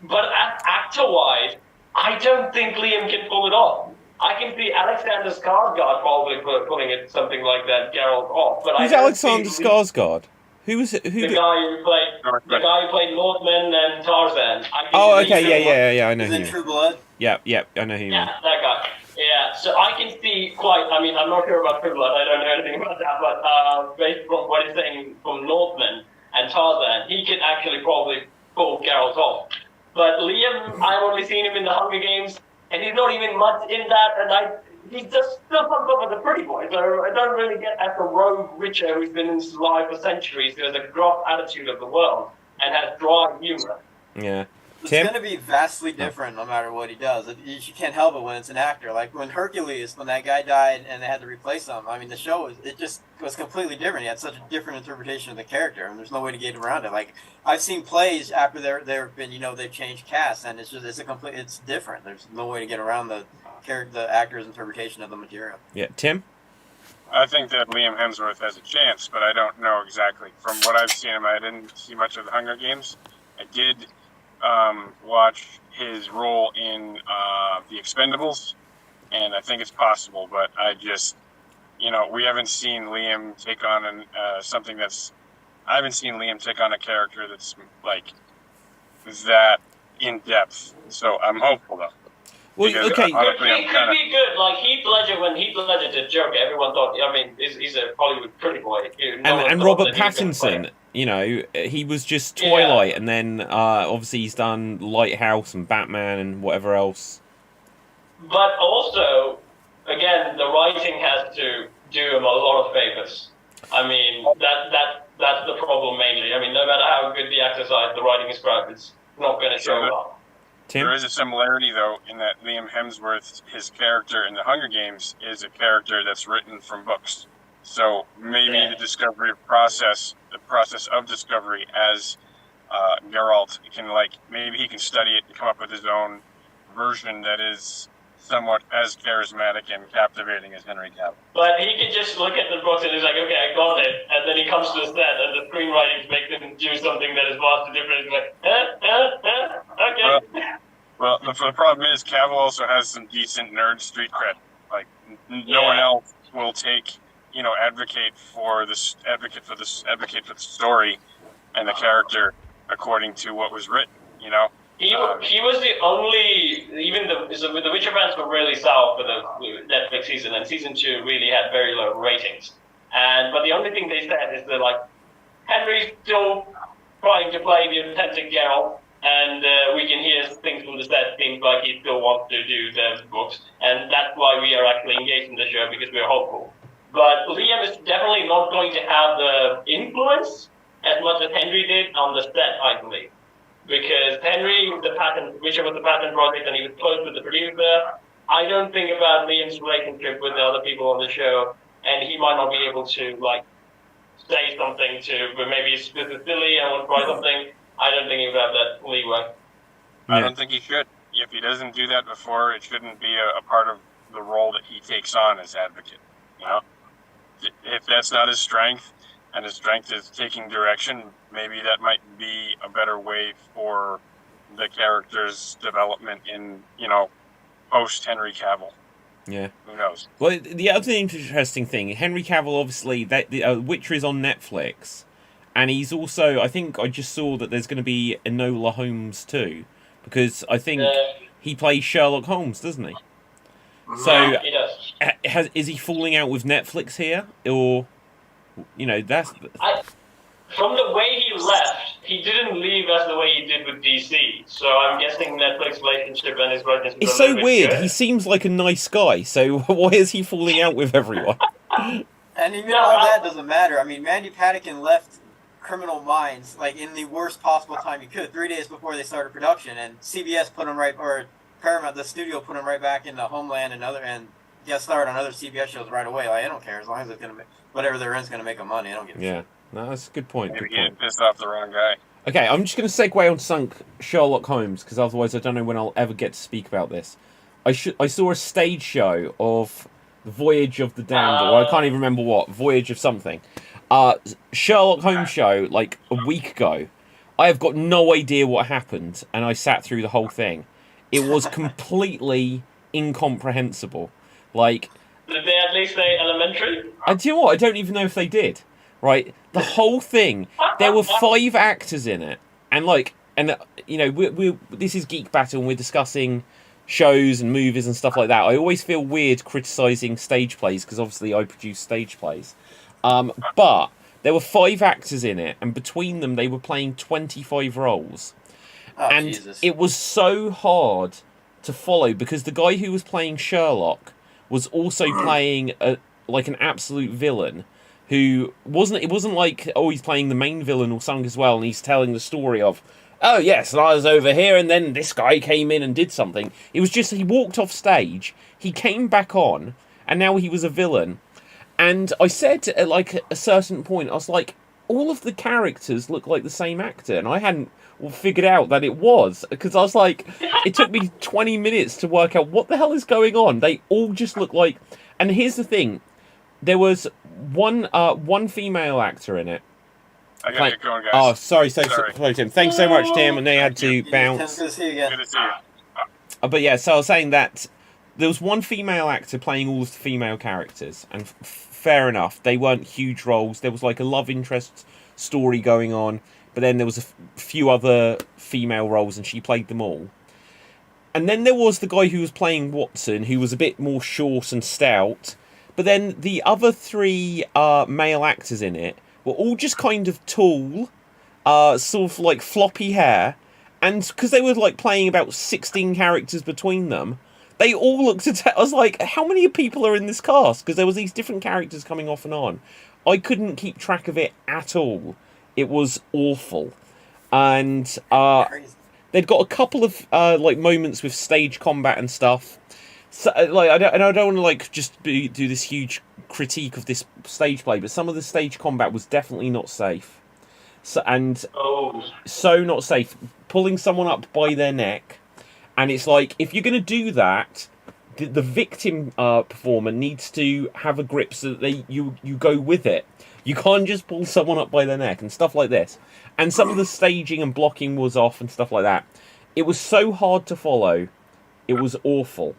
But actor-wise, I don't think Liam can pull it off. I can see Alexander Skarsgård probably pulling it something like that, Geralt off. But Who's Alexander Skarsgård? Who was it? The guy who played Northman and Tarzan. Oh, okay, yeah. I know He's in him. True Blood. Yeah, I know him. Yeah, that guy. Yeah, so I can see quite. I mean, I'm not sure about True Blood. I don't know anything about that. But based on what he's saying from Northman and Tarzan, he could actually probably pull Geralt off. But Liam, I've only seen him in the Hunger Games, and he's not even much in that. And he just still comes up as a pretty boy. So I don't really get as a rogue Witcher who's been in his life for centuries, who has a gruff attitude of the world and has dry humor. Yeah. It's Tim? going to be vastly different no matter what he does. You can't help it when it's an actor. Like when Hercules, when that guy died and they had to replace him. I mean, the show was completely different. He had such a different interpretation of the character, and there's no way to get around it. Like I've seen plays after they've been, they've changed casts, and it's different. There's no way to get around the actor's interpretation of the material. Yeah, Tim? I think that Liam Hemsworth has a chance, but I don't know exactly. From what I've seen him, I didn't see much of the Hunger Games. I did watch his role in The Expendables, and I think it's possible, but I just, we haven't seen Liam take on I haven't seen Liam take on a character that's like that in depth. So I'm hopeful though. Well, Because, okay. honestly, It could be good. Like Heath Ledger, when Heath Ledger did Joker, everyone thought, he's a Hollywood pretty boy. And Robert Pattinson, he was just Twilight, and then obviously he's done Lighthouse and Batman and whatever else. But also, again, the writing has to do him a lot of favors. I mean, that's the problem mainly. I mean, no matter how good the actors are, if the writing is crap, it's not going to show up. Tim? There is a similarity, though, in that Liam Hemsworth, his character in the Hunger Games, is a character that's written from books. So maybe the process of discovery as Geralt maybe he can study it and come up with his own version that is somewhat as charismatic and captivating as Henry Cavill. But he can just look at the books and he's like, okay, I got it. And then he comes to the set and the screenwriters make him do something that is vastly different. He's like, okay. Well, the problem is Cavill also has some decent nerd street cred. Like, no one else will advocate for the story and the character according to what was written, He was the only, the Witcher fans were really sour for the Netflix season, and season 2 really had very low ratings. But the only thing they said is that, like, Henry's still trying to play the authentic Geralt, and we can hear things from the set, things like he still wants to do the books, and that's why we are actually engaged in the show, because we're hopeful. But Liam is definitely not going to have the influence as much as Henry did on the set, I believe. Because Henry was the patent project, and he was close with the producer. I don't think about Liam's relationship with the other people on the show, and he might not be able to say something but maybe this is silly, I want to try something. I don't think he would have that leeway. I don't think he should. If he doesn't do that before, it shouldn't be a part of the role that he takes on as advocate. If that's not his strength, and his strength is taking direction, maybe that might be a better way for the character's development in, post Henry Cavill. Yeah. Who knows? Well, the other interesting thing, Henry Cavill, obviously, Witcher is on Netflix, and he's also, I think I just saw that there's going to be Enola Holmes too, because I think he plays Sherlock Holmes, doesn't he? So, Yeah, he does. Is he falling out with Netflix here, or that's? From the way he left, he didn't leave as the way he did with DC. So I'm guessing Netflix relationship and his relationship. It's so weird. He seems like a nice guy. So why is he falling out with everyone? And all that doesn't matter. I mean, Mandy Patinkin left Criminal Minds in the worst possible time he could, 3 days before they started production, and CBS put him or Paramount, the studio, put him right back into Homeland and guest starred on other CBS shows right away. I don't care as long as it's gonna whatever they're in is gonna make them money. I don't give a shit. No, that's a good point. Maybe he pissed off the wrong guy. Okay, I'm just going to segue on sunk Sherlock Holmes because otherwise I don't know when I'll ever get to speak about this. I saw a stage show of the Voyage of the Damned, or I can't even remember what Voyage of something. Sherlock Holmes show like a week ago. I have got no idea what happened, and I sat through the whole thing. It was completely incomprehensible. Like, Did they at least say elementary? do you know what? I don't even know if they did. Right, the whole thing. There were 5 actors in it, and you know, this is Geek Battle, and we're discussing shows and movies and stuff like that. I always feel weird criticizing stage plays because obviously I produce stage plays, but there were 5 actors in it, and between them they were playing 25 roles, and Jesus. it was so hard to follow because the guy who was playing Sherlock was also playing like an absolute villain who wasn't. It wasn't like, oh, he's playing the main villain or something as well, and he's telling the story of, oh yes, and I was over here, and then this guy came in and did something. It was just he walked off stage, he came back on, and now he was a villain. And I said at like a certain point, I was like, all of the characters look like the same actor, and I hadn't figured out that it was, because I was like, it took me 20 minutes to work out what the hell is going on. They all just look like. And here's the thing, there was one female actor in it. I gotta get going, guys. Oh, sorry, Tim. Thanks so much, Tim. And they had to bounce. Good to see you again. Good to see you. But yeah, so I was saying that there was one female actor playing all of the female characters, and fair enough, they weren't huge roles. There was like a love interest story going on, but then there was a few other female roles, and she played them all. And then there was the guy who was playing Watson, who was a bit more short and stout. But then the other 3 male actors in it were all just kind of tall, sort of like floppy hair, and because they were like playing about 16 characters between them, they all looked at I was like, how many people are in this cast? Because there was these different characters coming off and on. I couldn't keep track of it at all. It was awful. And they'd got a couple of like moments with stage combat and stuff. So, like, I don't want to like just do this huge critique of this stage play, but some of the stage combat was definitely not safe. So not safe. Pulling someone up by their neck, and it's like, if you're going to do that, the victim performer needs to have a grip so that you go with it. You can't just pull someone up by their neck and stuff like this. And some of the staging and blocking was off and stuff like that. It was so hard to follow. It was awful.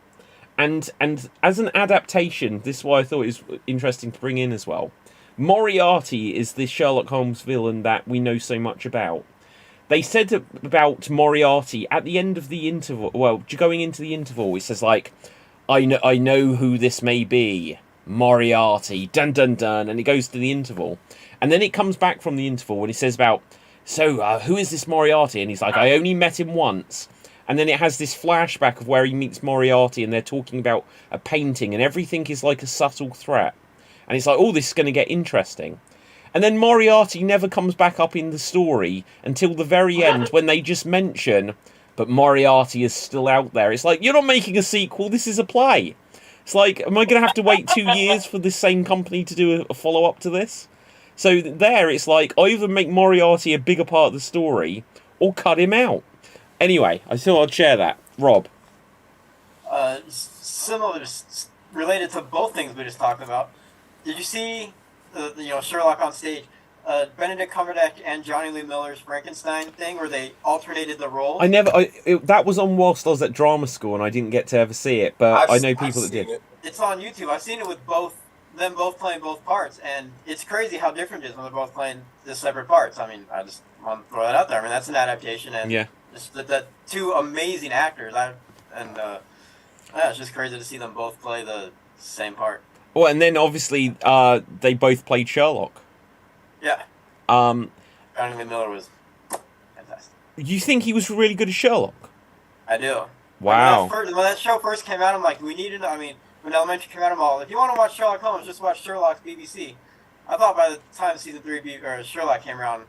And as an adaptation, this is why I thought it was interesting to bring in as well. Moriarty is the Sherlock Holmes villain that we know so much about. They said about Moriarty at the end of the interval, well, going into the interval, it says like, I know who this may be, Moriarty, dun dun dun, and it goes to the interval. And then it comes back from the interval and it says about, so who is this Moriarty? And he's like, I only met him once. And then it has this flashback of where he meets Moriarty and they're talking about a painting and everything is like a subtle threat. And it's like, oh, this is going to get interesting. And then Moriarty never comes back up in the story until the very end when they just mention, but Moriarty is still out there. It's like, you're not making a sequel, this is a play. It's like, am I going to have to wait 2 years for this same company to do a follow-up to this? So there, it's like, either make Moriarty a bigger part of the story or cut him out. Anyway, I thought I'd share that. Rob? Similar, related to both things we just talked about. Did you see the Sherlock on stage? Benedict Cumberbatch and Johnny Lee Miller's Frankenstein thing, where they alternated the roles. That was on whilst I was at drama school, and I didn't get to ever see it. But I know people that did. It's on YouTube. I've seen it with them both playing both parts, and it's crazy how different it is when they're both playing the separate parts. I mean, I just want to throw that out there. I mean, that's an adaptation, and yeah. Just the 2 amazing actors, it's just crazy to see them both play the same part. Well, and then obviously they both played Sherlock. Yeah. Johnny Lee Miller was fantastic. You think he was really good at Sherlock? I do. Wow. When that show first came out, I'm like, we need to know. I mean, when Elementary came out, I'm all, if you want to watch Sherlock Holmes, just watch Sherlock's BBC. I thought by the time season 3 Sherlock came around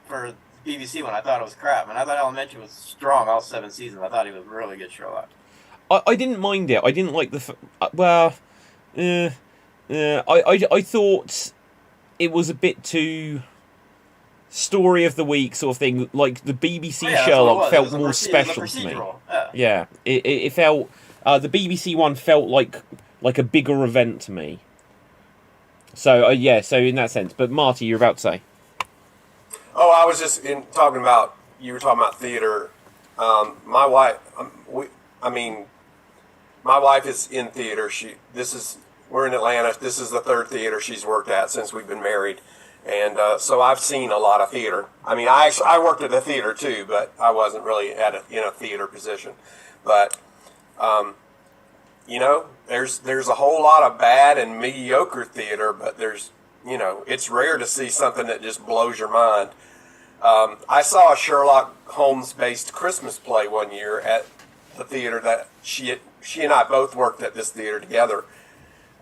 for the BBC one, I thought it was crap. And I thought Elementary was strong all 7 seasons. I thought he was really good Sherlock. I didn't mind it. I didn't like the... I thought it was a bit too... story of the week sort of thing. Like the BBC Oh, yeah, that's what it Sherlock was. felt It was more it was a special to me. procedural. Yeah. Yeah, it felt the BBC one felt like a bigger event to me. So yeah, so in that sense. But Marty, you're about to say. Oh, I was just talking about, you were talking about theater. My wife, my wife is in theater. We're in Atlanta. This is the third theater she's worked at since we've been married. And so I've seen a lot of theater. I mean, I worked at a theater too, but I wasn't really in a theater position. But, there's a whole lot of bad and mediocre theater, but it's rare to see something that just blows your mind. I saw a Sherlock Holmes-based Christmas play one year at the theater that she and I both worked at this theater together.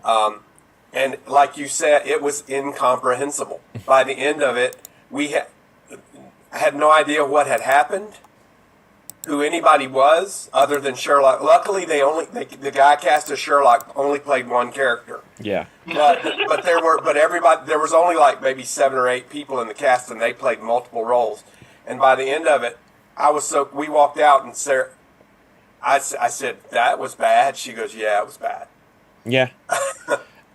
And like you said, it was incomprehensible. By the end of it, we had no idea what had happened, who anybody was, other than Sherlock. Luckily, the guy cast as Sherlock only played one character. Yeah. But there was only like maybe 7 or 8 people in the cast, and they played multiple roles. And by the end of it, we walked out, and Sarah, I said, that was bad. She goes, yeah, it was bad. Yeah.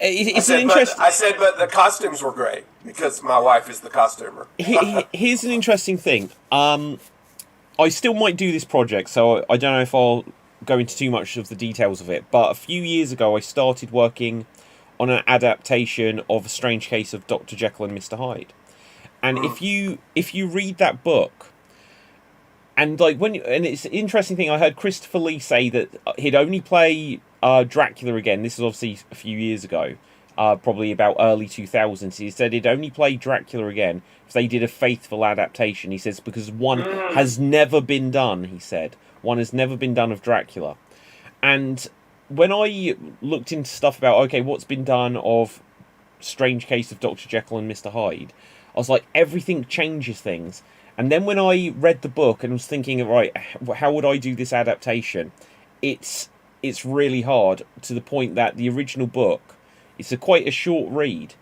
It's an interesting. I said, but the costumes were great because my wife is the costumer. Here's an interesting thing. I still might do this project, so I don't know if I'll go into too much of the details of it. But a few years ago, I started working on an adaptation of A Strange Case of Dr. Jekyll and Mr. Hyde. And if you read that book, and it's an interesting thing. I heard Christopher Lee say that he'd only play Dracula again. This is obviously a few years ago, probably about early 2000s. He said he'd only play Dracula again if they did a faithful adaptation. He says because one has never been done. He said one has never been done of Dracula. And when I looked into stuff about what's been done of Strange Case of Dr. Jekyll and Mr. Hyde, I was like, everything changes things. And then when I read the book and was thinking, right, how would I do this adaptation? It's really hard, to the point that the original book, it's quite a short read.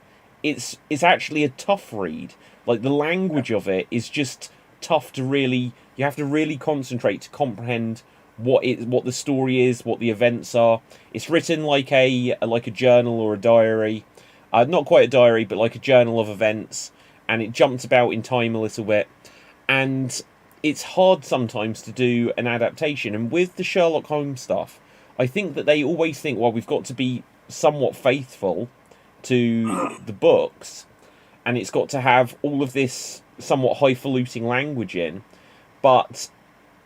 It's actually a tough read. Like, the language of it is just tough to really... You have to really concentrate to comprehend what the story is, what the events are. It's written like a journal or a diary. Not quite a diary, but like a journal of events. And it jumps about in time a little bit. And it's hard sometimes to do an adaptation. And with the Sherlock Holmes stuff, I think that they always think, well, we've got to be somewhat faithful to the books, and it's got to have all of this somewhat highfalutin language in. But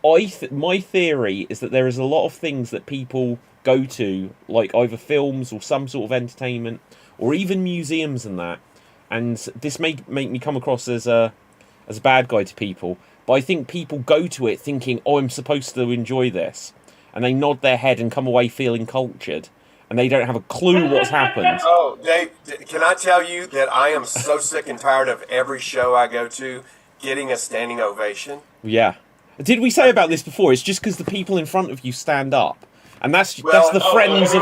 my theory is that there is a lot of things that people go to, like either films or some sort of entertainment, or even museums and that. And this may make me come across as a bad guy to people, but I think people go to it thinking, oh, I'm supposed to enjoy this. And they nod their head and come away feeling cultured. And they don't have a clue what's happened. Oh, Dave, can I tell you that I am so sick and tired of every show I go to getting a standing ovation? Yeah. Did we say about this before? It's just because the people in front of you stand up. And that's the friends of...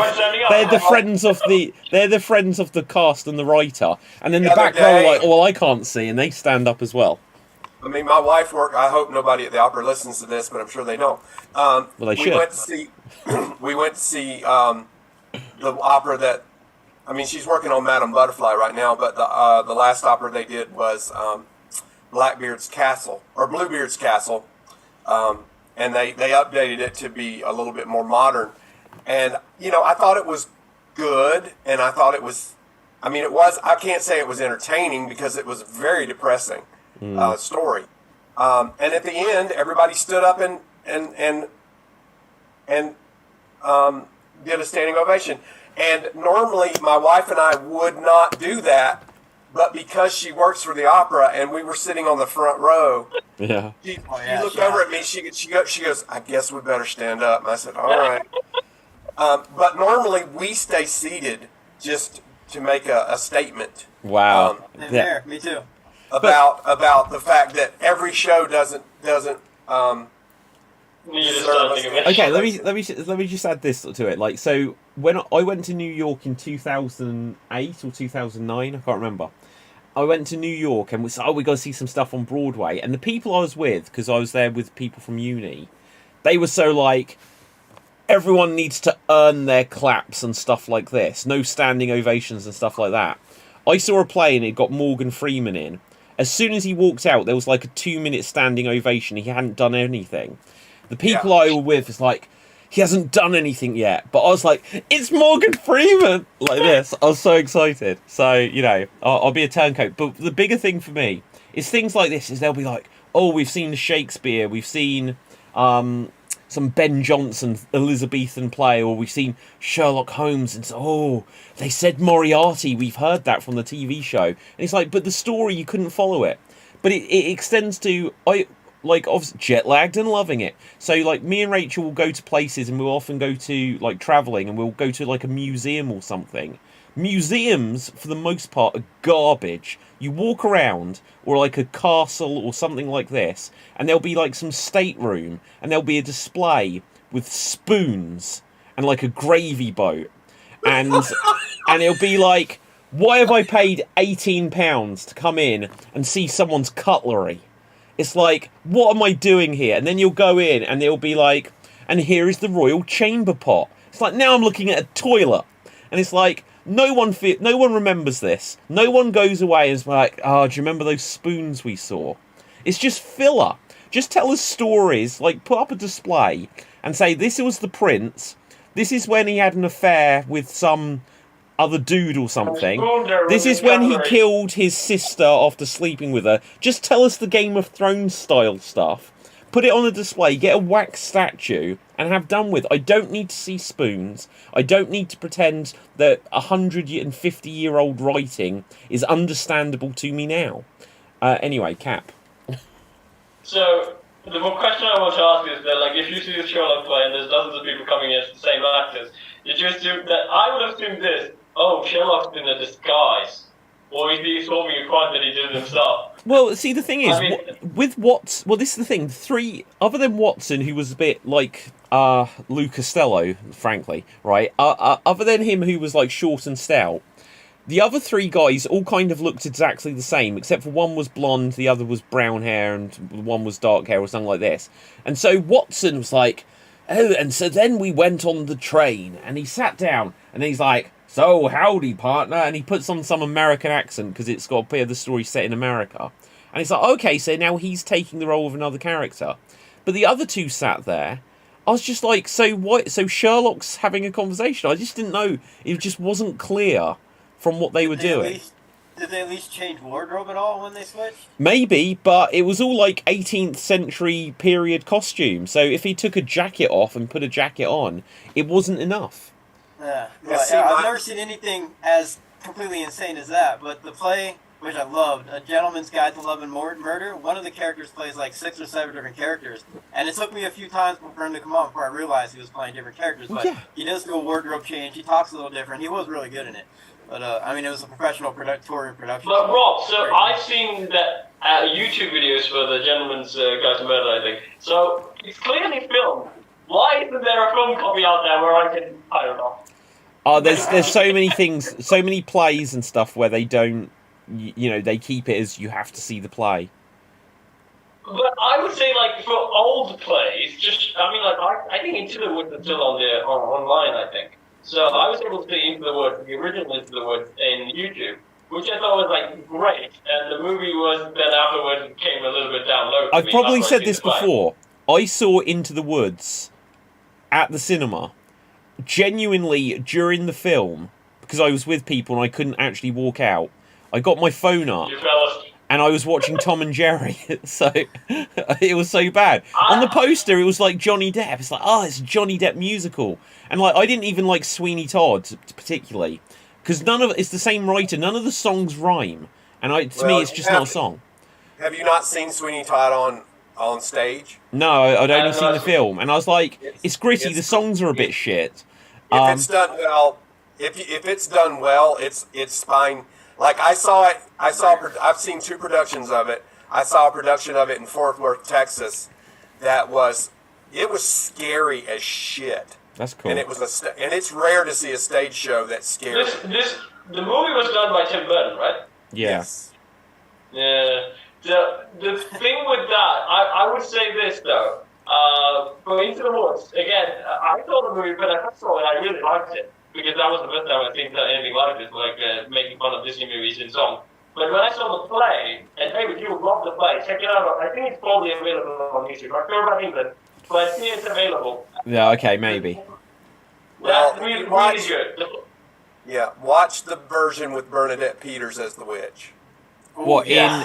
They're the friends of the cast and the writer. And then the back row are like, oh, well, I can't see. And they stand up as well. I mean, my wife worked. I hope nobody at the opera listens to this, but I'm sure they don't. Well, they should. We went to see the opera that. I mean, she's working on Madame Butterfly right now, but the last opera they did was Blackbeard's Castle or Bluebeard's Castle, and they updated it to be a little bit more modern. And I thought it was good, and I thought it was. I mean, it was. I can't say it was entertaining because it was very depressing. Story, and at the end, everybody stood up and did a standing ovation. And normally, my wife and I would not do that, but because she works for the opera and we were sitting on the front row, she looked over at me. She goes, "I guess we better stand up." And I said, "All right." But normally, we stay seated just to make a statement. Wow. There, me too. About the fact that every show doesn't Okay, let me just add this to it. Like, so when I went to New York in 2008 or 2009, I can't remember, I went to New York and we said, we got to see some stuff on Broadway. And the people I was with, because I was there with people from uni, they were so like, everyone needs to earn their claps and stuff like this. No standing ovations and stuff like that. I saw a play and it got Morgan Freeman in. As soon as he walked out, there was like a 2-minute standing ovation. He hadn't done anything. The people I were with was like, he hasn't done anything yet. But I was like, it's Morgan Freeman! Like this. I was so excited. So, you know, I'll be a turncoat. But the bigger thing for me is things like this. Is they'll be like, oh, we've seen Shakespeare. We've seen some Ben Jonson Elizabethan play. Or we've seen Sherlock Holmes. And so, oh, they said Moriarty. We've heard that from the TV show. And it's like, but the story, you couldn't follow it. But it extends to... like, obviously, jet lagged and loving it. So, like, me and Rachel will go to places and we'll often go to, like, travelling and we'll go to, like, a museum or something. Museums, for the most part, are garbage. You walk around, or, like, a castle or something like this, and there'll be, like, some stateroom, and there'll be a display with spoons and, like, a gravy boat. And it'll be like, why have I paid £18 to come in and see someone's cutlery? It's like, what am I doing here? And then you'll go in and it'll be like, and here is the royal chamber pot. It's like, now I'm looking at a toilet. And it's like, no one remembers this. No one goes away and is like, oh, do you remember those spoons we saw? It's just filler. Just tell us stories, like put up a display and say, this was the prince. This is when he had an affair with some other dude or something. This is when he killed his sister after sleeping with her. Just tell us the Game of Thrones style stuff. Put it on a display, get a wax statue, and have done with. I don't need to see spoons. I don't need to pretend that 150-year-old writing is understandable to me now. Anyway, Cap. So, the question I want to ask is that, like, if you see the Sherlock play and there's dozens of people coming in as the same actors, did you assume that, I would assume this, oh, Sherlock's in a disguise, or is he solving a crime that he did himself? Well, see, the thing is, with Watson... Well, this is the thing. Other than Watson, who was a bit like Lou Costello, frankly, right? Other than him, who was, like, short and stout, the other three guys all kind of looked exactly the same, except for one was blonde, the other was brown hair, and one was dark hair, or something like this. And so Watson was like, oh, and so then we went on the train, and he sat down, and he's like, so, howdy, partner, and he puts on some American accent, because it's got to be the story set in America. And it's like, okay, so now he's taking the role of another character. But the other two sat there. I was just like, so what? So Sherlock's having a conversation. I just didn't know. It just wasn't clear from what they were doing. Did they at least change wardrobe at all when they switched? Maybe, but it was all like 18th century period costume. So if he took a jacket off and put a jacket on, it wasn't enough. Yeah, I've never seen anything as completely insane as that. But the play, which I loved, A Gentleman's Guide to Love and Murder, one of the characters plays like 6 or 7 different characters. And it took me a few times for him to come on before I realized he was playing different characters. But he does do a wardrobe change. He talks a little different. He was really good in it. But, I mean, it was a professional touring production. But, Rob, so I've seen that YouTube videos for The Gentleman's Guide to Murder, I think. So, it's clearly filmed. Why isn't there a film copy out there where I don't know. There's so many things, so many plays and stuff where they don't, you know, they keep it as you have to see the play. But I would say, like, for old plays, I think Into the Woods is still online, I think. So I was able to see Into the Woods, the original Into the Woods, in YouTube, which I thought was, like, great. And the movie was, then afterwards, came a little bit down low. I've probably said this before. I saw Into the Woods at the cinema. Genuinely, during the film, because I was with people and I couldn't actually walk out, I got my phone up and I was watching Tom and Jerry. So it was so bad. On the poster, it was like Johnny Depp. It's like, oh, it's a Johnny Depp musical. And like, I didn't even like Sweeney Todd particularly, because it's the same writer. None of the songs rhyme, and to me, it's just not a song. Have you not seen Sweeney Todd on stage? No, I'd only seen the film, and I was like, it's gritty. The songs are a bit shit. If it's done well, if it's done well, it's fine. Like I've seen 2 productions of it. I saw a production of it in Fort Worth, Texas. It was scary as shit. That's cool. And it's rare to see a stage show that's scary. The movie was done by Tim Burton, right? Yeah. Yes. Yeah. The thing with that, I would say this though. For Into the Woods, again, I saw the movie, but I first saw it, I really liked it because that was the first time I'd seen anything like this, like making fun of Disney movies in song. But when I saw the play, and David, you would love the play. Check it out. I think it's probably available on YouTube. I'm sure about England, but I see it's available. Yeah, okay, maybe. Well, That's really, watch, really good. yeah, watch the version with Bernadette Peters as the witch. What, Yeah,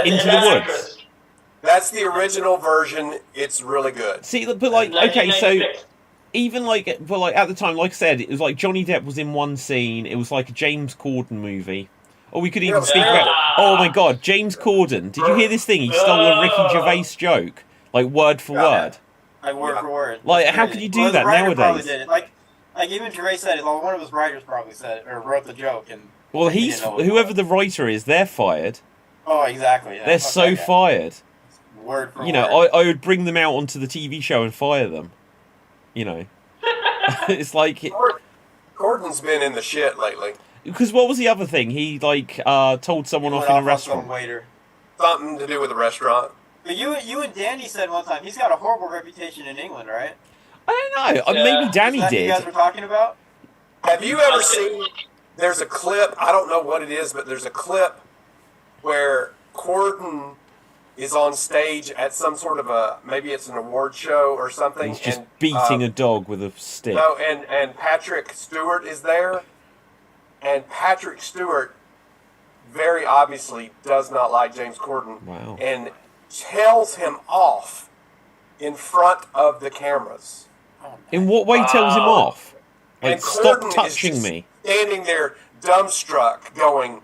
Into the that Woods? actress. That's the original version. It's really good. See, but like, okay, so 1996. even like, well, like at the time, like I said, it was like Johnny Depp was in one scene. It was like a James Corden movie. Or we could even Yeah, speak yeah. about. Oh my God, James Corden! Did you hear this thing? He stole a Ricky Gervais joke, like word for word. Like word for word. Like, That's how crazy. could you do Well, the that writer probably nowadays? did it. Like even Gervais said it. Well, one of his writers probably said it, or wrote the joke, and Well, he he's didn't know what it whoever was. the writer is. They're fired. Oh, exactly. Yeah. They're Fuck so that guy. fired. Word for You know, word. I would bring them out onto the TV show and fire them. You know, it's like Gordon's been in the shit lately. because what was the other thing? He like told someone He off went in a off on restaurant. some waiter. Something to do with the restaurant. But you and Danny said one time he's got a horrible reputation in England, right? I don't know. Yeah. Maybe Is Danny that who you guys did. were talking about? Have you ever seen? There's a clip. I don't know what it is, but there's a clip where Corden is on stage at some sort of maybe it's an award show or something. He's just and, beating a dog with a stick. No, and Patrick Stewart is there, and Patrick Stewart very obviously does not like James Corden. Wow. And tells him off in front of the cameras. In what way tells him off? Like, And stop Corden is touching just me. standing there dumbstruck, going,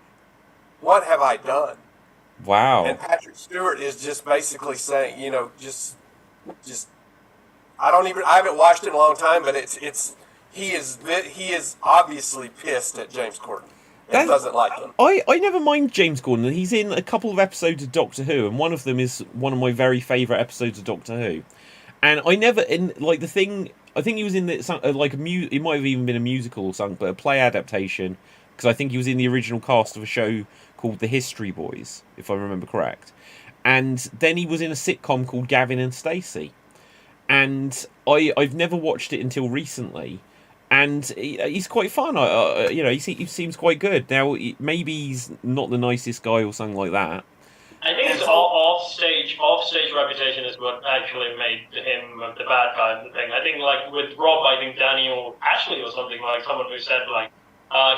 "What have I done?" Wow. And Patrick Stewart is just basically saying, just I haven't watched it in a long time, but he is obviously pissed at James Corden and doesn't like him. I never mind James Corden. He's in a couple of episodes of Doctor Who, and one of them is one of my very favourite episodes of Doctor Who. And I never like the thing. I think he was in it might have even been a musical or something, but a play adaptation. Because I think he was in the original cast of a show called The History Boys, if I remember correct. And then he was in a sitcom called Gavin and Stacey. And I've never watched it until recently. And he's quite fun. He seems quite good. Now, maybe he's not the nicest guy or something like that. I think his off-stage reputation is what actually made him the bad guy of the thing. I think, like, with Rob, I think Danny or Ashley or something, like someone who said, like,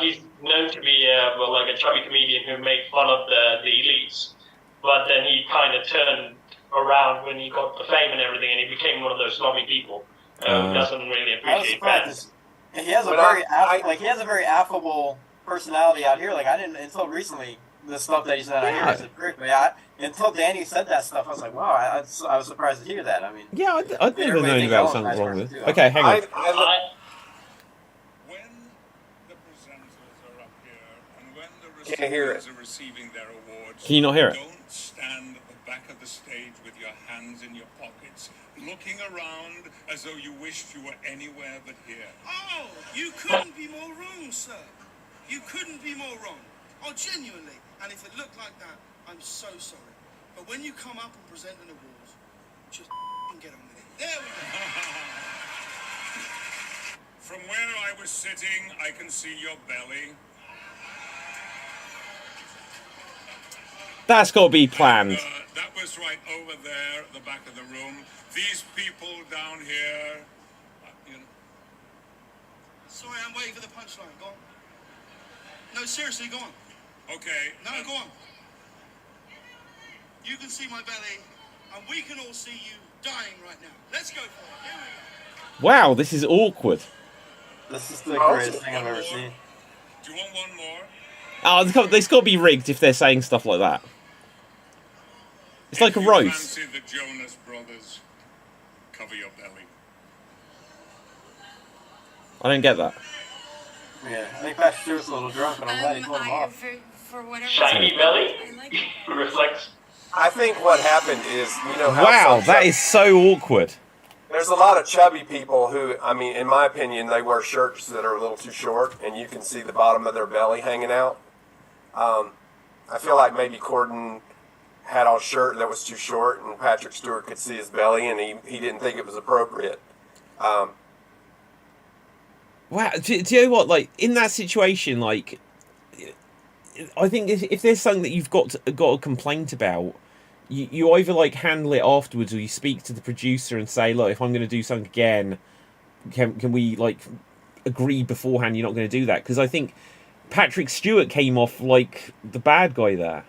he's known to be like a chubby comedian who made fun of the elites, but then he kind of turned around when he got the fame and everything, and he became one of those snobby people who doesn't really I was appreciate surprised. fans. And he has a he has a very affable personality out here. Like I didn't until recently. The stuff that he said out here is a prick. But until Danny said that stuff, I was like, wow, I was surprised to hear that. I mean, Yeah, I'd never known everybody about thinks something I'm a wrong nice with it. person, too. Okay, hang on. When the presenters are up here and when the Can't hear recipients it. are receiving their awards, Can you not hear it? don't stand at the back of the stage with your hands in your pockets, looking around as though you wished you were anywhere but here. Oh, you couldn't be more wrong, sir. You couldn't be more wrong. Oh, genuinely. And if it looked like that, I'm so sorry. But when you come up and present an award, just get on with it. There we go. From where I was sitting, I can see your belly. That's got to be planned. That was right over there at the back of the room. These people down here, Sorry, I'm waiting for the punchline. Go on. No, seriously, go on. okay. No, go on. You can see my belly, and we can all see you dying right now. Let's go for it. Here we go. Wow, this is awkward. this is the greatest thing I've ever seen. Do you want one more? Oh, it's got to be rigged if they're saying stuff like that. It's like a If you roast. fancy the Jonas Brothers, cover your belly. I don't get that. Yeah, I think Patrick Stewart's a little drunk, but I'm glad he told him off. For whatever Shiny reason, belly I like it. reflects. I think what happened is, how Wow, some that chub- is so awkward. There's a lot of chubby people who, I mean, in my opinion, they wear shirts that are a little too short, and you can see the bottom of their belly hanging out. I feel like maybe Corden had on a shirt that was too short, and Patrick Stewart could see his belly, and he didn't think it was appropriate. Wow, do you know what? Like in that situation, like I think if there's something that you've got a complaint about, you either like handle it afterwards, or you speak to the producer and say, look, if I'm going to do something again, can we like agree beforehand you're not going to do that? Because I think Patrick Stewart came off like the bad guy there.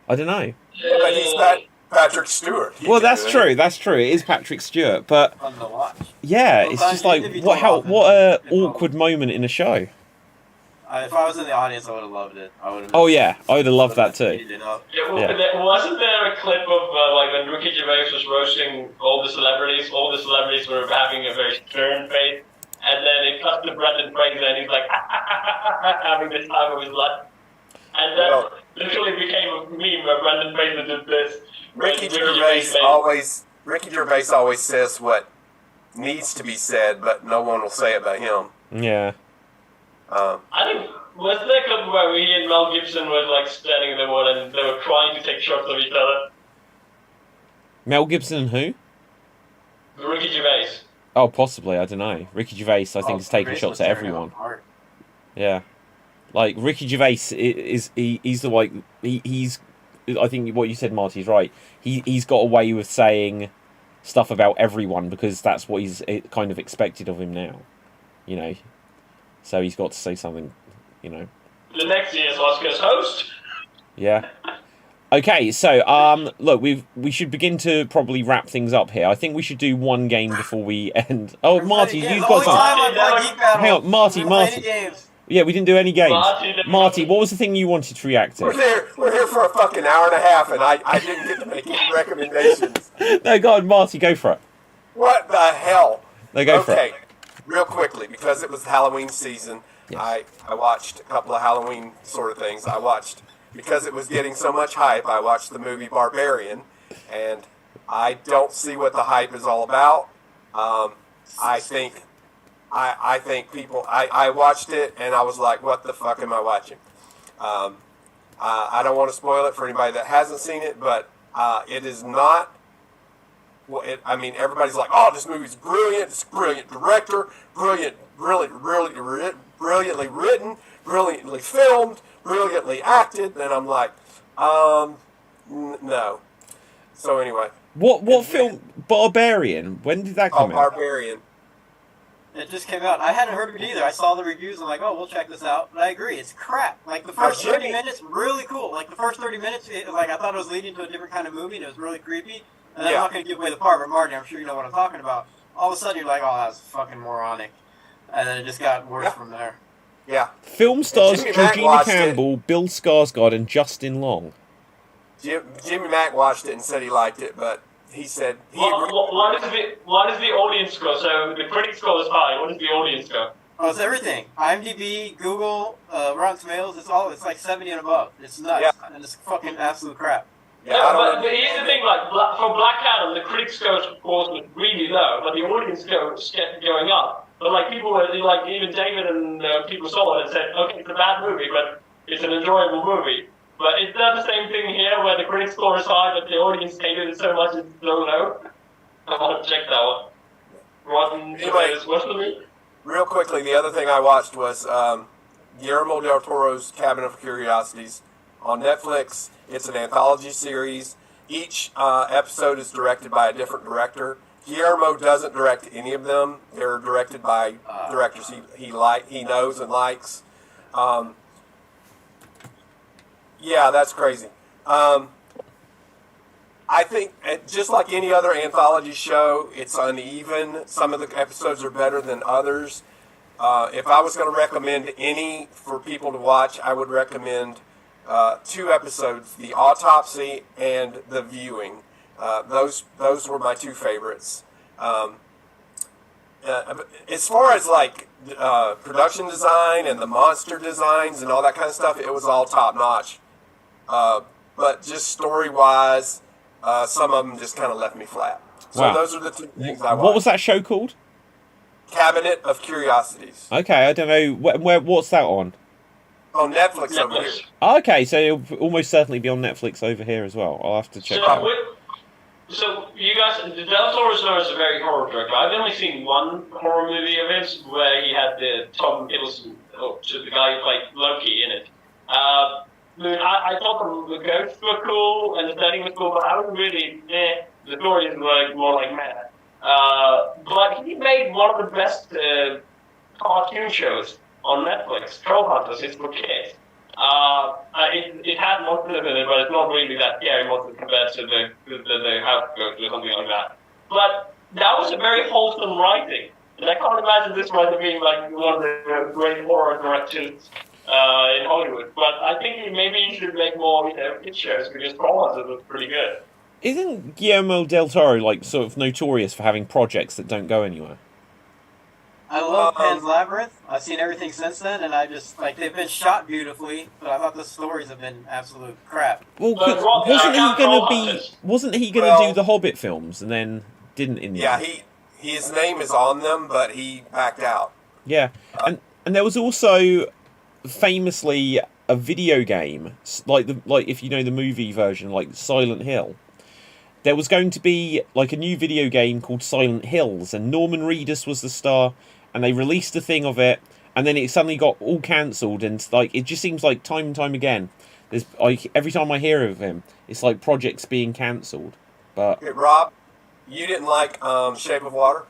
I don't know. But he's not Patrick Stewart. Well, that's true. That's true. It is Patrick Stewart, but Fun to watch. yeah, it's just like what a awkward moment in a show. If I was in the audience, I would have loved it. Oh yeah, I would have loved that too. Yeah, well, wasn't there a clip of like when Ricky Gervais was roasting all the celebrities? All the celebrities were having a very stern face, and then it cut to Brendan Fraser, and he's like having this time of his life, and then literally became a meme where Brendan Fraser did this. Ricky Gervais always says what needs to be said, but no one will say it but him. Yeah. I think, was there a clip where he and Mel Gibson were like standing in the wall and they were trying to take shots of each other? Mel Gibson and who? Ricky Gervais. Oh, possibly. I don't know. Ricky Gervais, I think, is taking shots at everyone. Yeah. Like, Ricky Gervais he's the like, he's, I think what you said, Marty, is right. He's got a way with saying stuff about everyone because that's what he's kind of expected of him now. You know? So he's got to say something, you know. The next year's Oscars host. Yeah. Okay, so look, we should begin to probably wrap things up here. I think we should do one game before we end. Oh, Marty, you've got something. Hang on, Marty. Yeah, we didn't do any games. Marty, what was the thing you wanted to react to? We're here for a fucking hour and a half, and I didn't get to make any recommendations. No, go on, Marty, go for it. What the hell? No, go for it. Okay, real quickly, because it was Halloween season, yes. I watched a couple of Halloween sort of things. Because it was getting so much hype, I watched the movie Barbarian, and I don't see what the hype is all about. I think people, I watched it, and I was like, what the fuck am I watching? I don't want to spoil it for anybody that hasn't seen it, but it is not, I mean, everybody's like, oh, this movie's brilliant, it's a brilliant director, brilliantly written, brilliantly filmed, brilliantly acted, and I'm like, no. So anyway. What film? Barbarian? When did that come out? Barbarian. It just came out. I hadn't heard of it either. I saw the reviews. I'm like, oh, we'll check this out. But I agree, it's crap. Like the first 30 minutes, really cool. Like the first 30 minutes, I thought it was leading to a different kind of movie, and it was really creepy. And I'm not going to give away the part, but Marty, I'm sure you know what I'm talking about. All of a sudden, you're like, oh, that's fucking moronic. And then it just got worse from there. Yeah. Film stars Georgina Campbell, Bill Skarsgård, and Justin Long. Jimmy Mack watched it and said he liked it, but he said... What is the audience score? So the critic score is high. What is the audience score? Oh, it's everything. IMDb, Google, Rotten Tomatoes, it's like 70 and above. It's nuts. And it's fucking absolute crap. Yeah, but here's the thing, like, for Black Adam, the critic score was really low, but the audience score kept going up. But, like, people were, like, even David and people saw it and said, okay, it's a bad movie, but it's an enjoyable movie. But is that the same thing here, where the critic score is high, but the audience hated it so much it's so low? I want to check that one. Rotten Tomatoes, what's the movie? Real quickly, the other thing I watched was Guillermo del Toro's Cabinet of Curiosities on Netflix. It's an anthology series. Each episode is directed by a different director. Guillermo doesn't direct any of them. They're directed by directors he knows and likes. Yeah, that's crazy. I think, just like any other anthology show, it's uneven. Some of the episodes are better than others. If I was going to recommend any for people to watch, I would recommend 2 episodes, The Autopsy and The Viewing. Those were my 2 favorites. As far as like production design and the monster designs and all that kind of stuff, it was all top notch. But just story wise, some of them just kind of left me flat. So those are the 2 things I watched. What was that show called? Cabinet of Curiosities. Okay, I don't know. What's that on? On Netflix over here. Okay, so it'll almost certainly be on Netflix over here as well. I'll have to check that out. So you guys, Del Toro is a very horror director. I've only seen one horror movie of his where he had the Tom Hiddleston, the guy who played Loki in it. I thought the ghosts were cool and the setting was cool, but I was really the story is more like mad. But he made one of the best cartoon shows on Netflix, Troll Hunters. It's for kids. It had monsters in it, but it's not really that scary monsters compared to the house ghost or something like that. But that was a very wholesome writing, and I can't imagine this writer being like one of the great horror directors in Hollywood. But I think maybe he should make more, kid shows because Troll Hunters was pretty good. Isn't Guillermo del Toro like sort of notorious for having projects that don't go anywhere? I love Pan's Labyrinth. I've seen everything since then, and I just they've been shot beautifully, but I thought the stories have been absolute crap. Well, wasn't he gonna do the Hobbit films and then didn't in the end? His name is on them, but he backed out. Yeah, and there was also famously a video game like if you know the movie version, like Silent Hill. There was going to be like a new video game called Silent Hills, and Norman Reedus was the star, and they released a thing of it, and then it suddenly got all cancelled, and like it just seems like time and time again, there's like every time I hear of him, it's like projects being cancelled. But okay, Rob, you didn't like Shape of Water?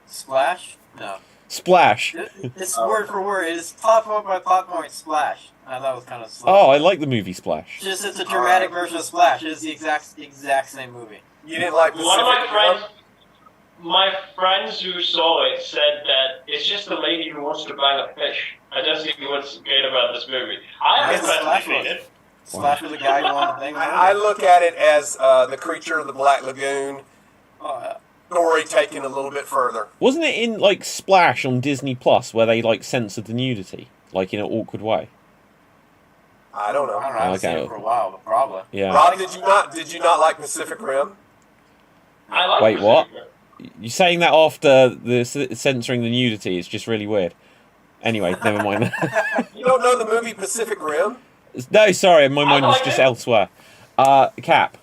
Splash? No. Splash. It's word for word. It's plot point by plot point. Splash. I thought it was kind of slow. Oh, I like the movie Splash. It's a dramatic version of Splash. It's the exact same movie. You didn't like one of my friends who saw it said that it's just a lady who wants to bang a fish. I don't see what's great about this movie. I haven't personally seen it. Splash was a guy who wanted to bang. I look at it as the Creature of the Black Lagoon story taken a little bit further. Wasn't it in like Splash on Disney Plus where they like censored the nudity, like in an awkward way? I don't know. I haven't seen it for a while, but probably. Yeah. Rob, did you not like Pacific Rim? I like Wait, Pacific what? Rim. You're saying that after the censoring the nudity is just really weird. Anyway, never mind. You don't know the movie Pacific Rim? No, sorry, my mind was just elsewhere. Cap.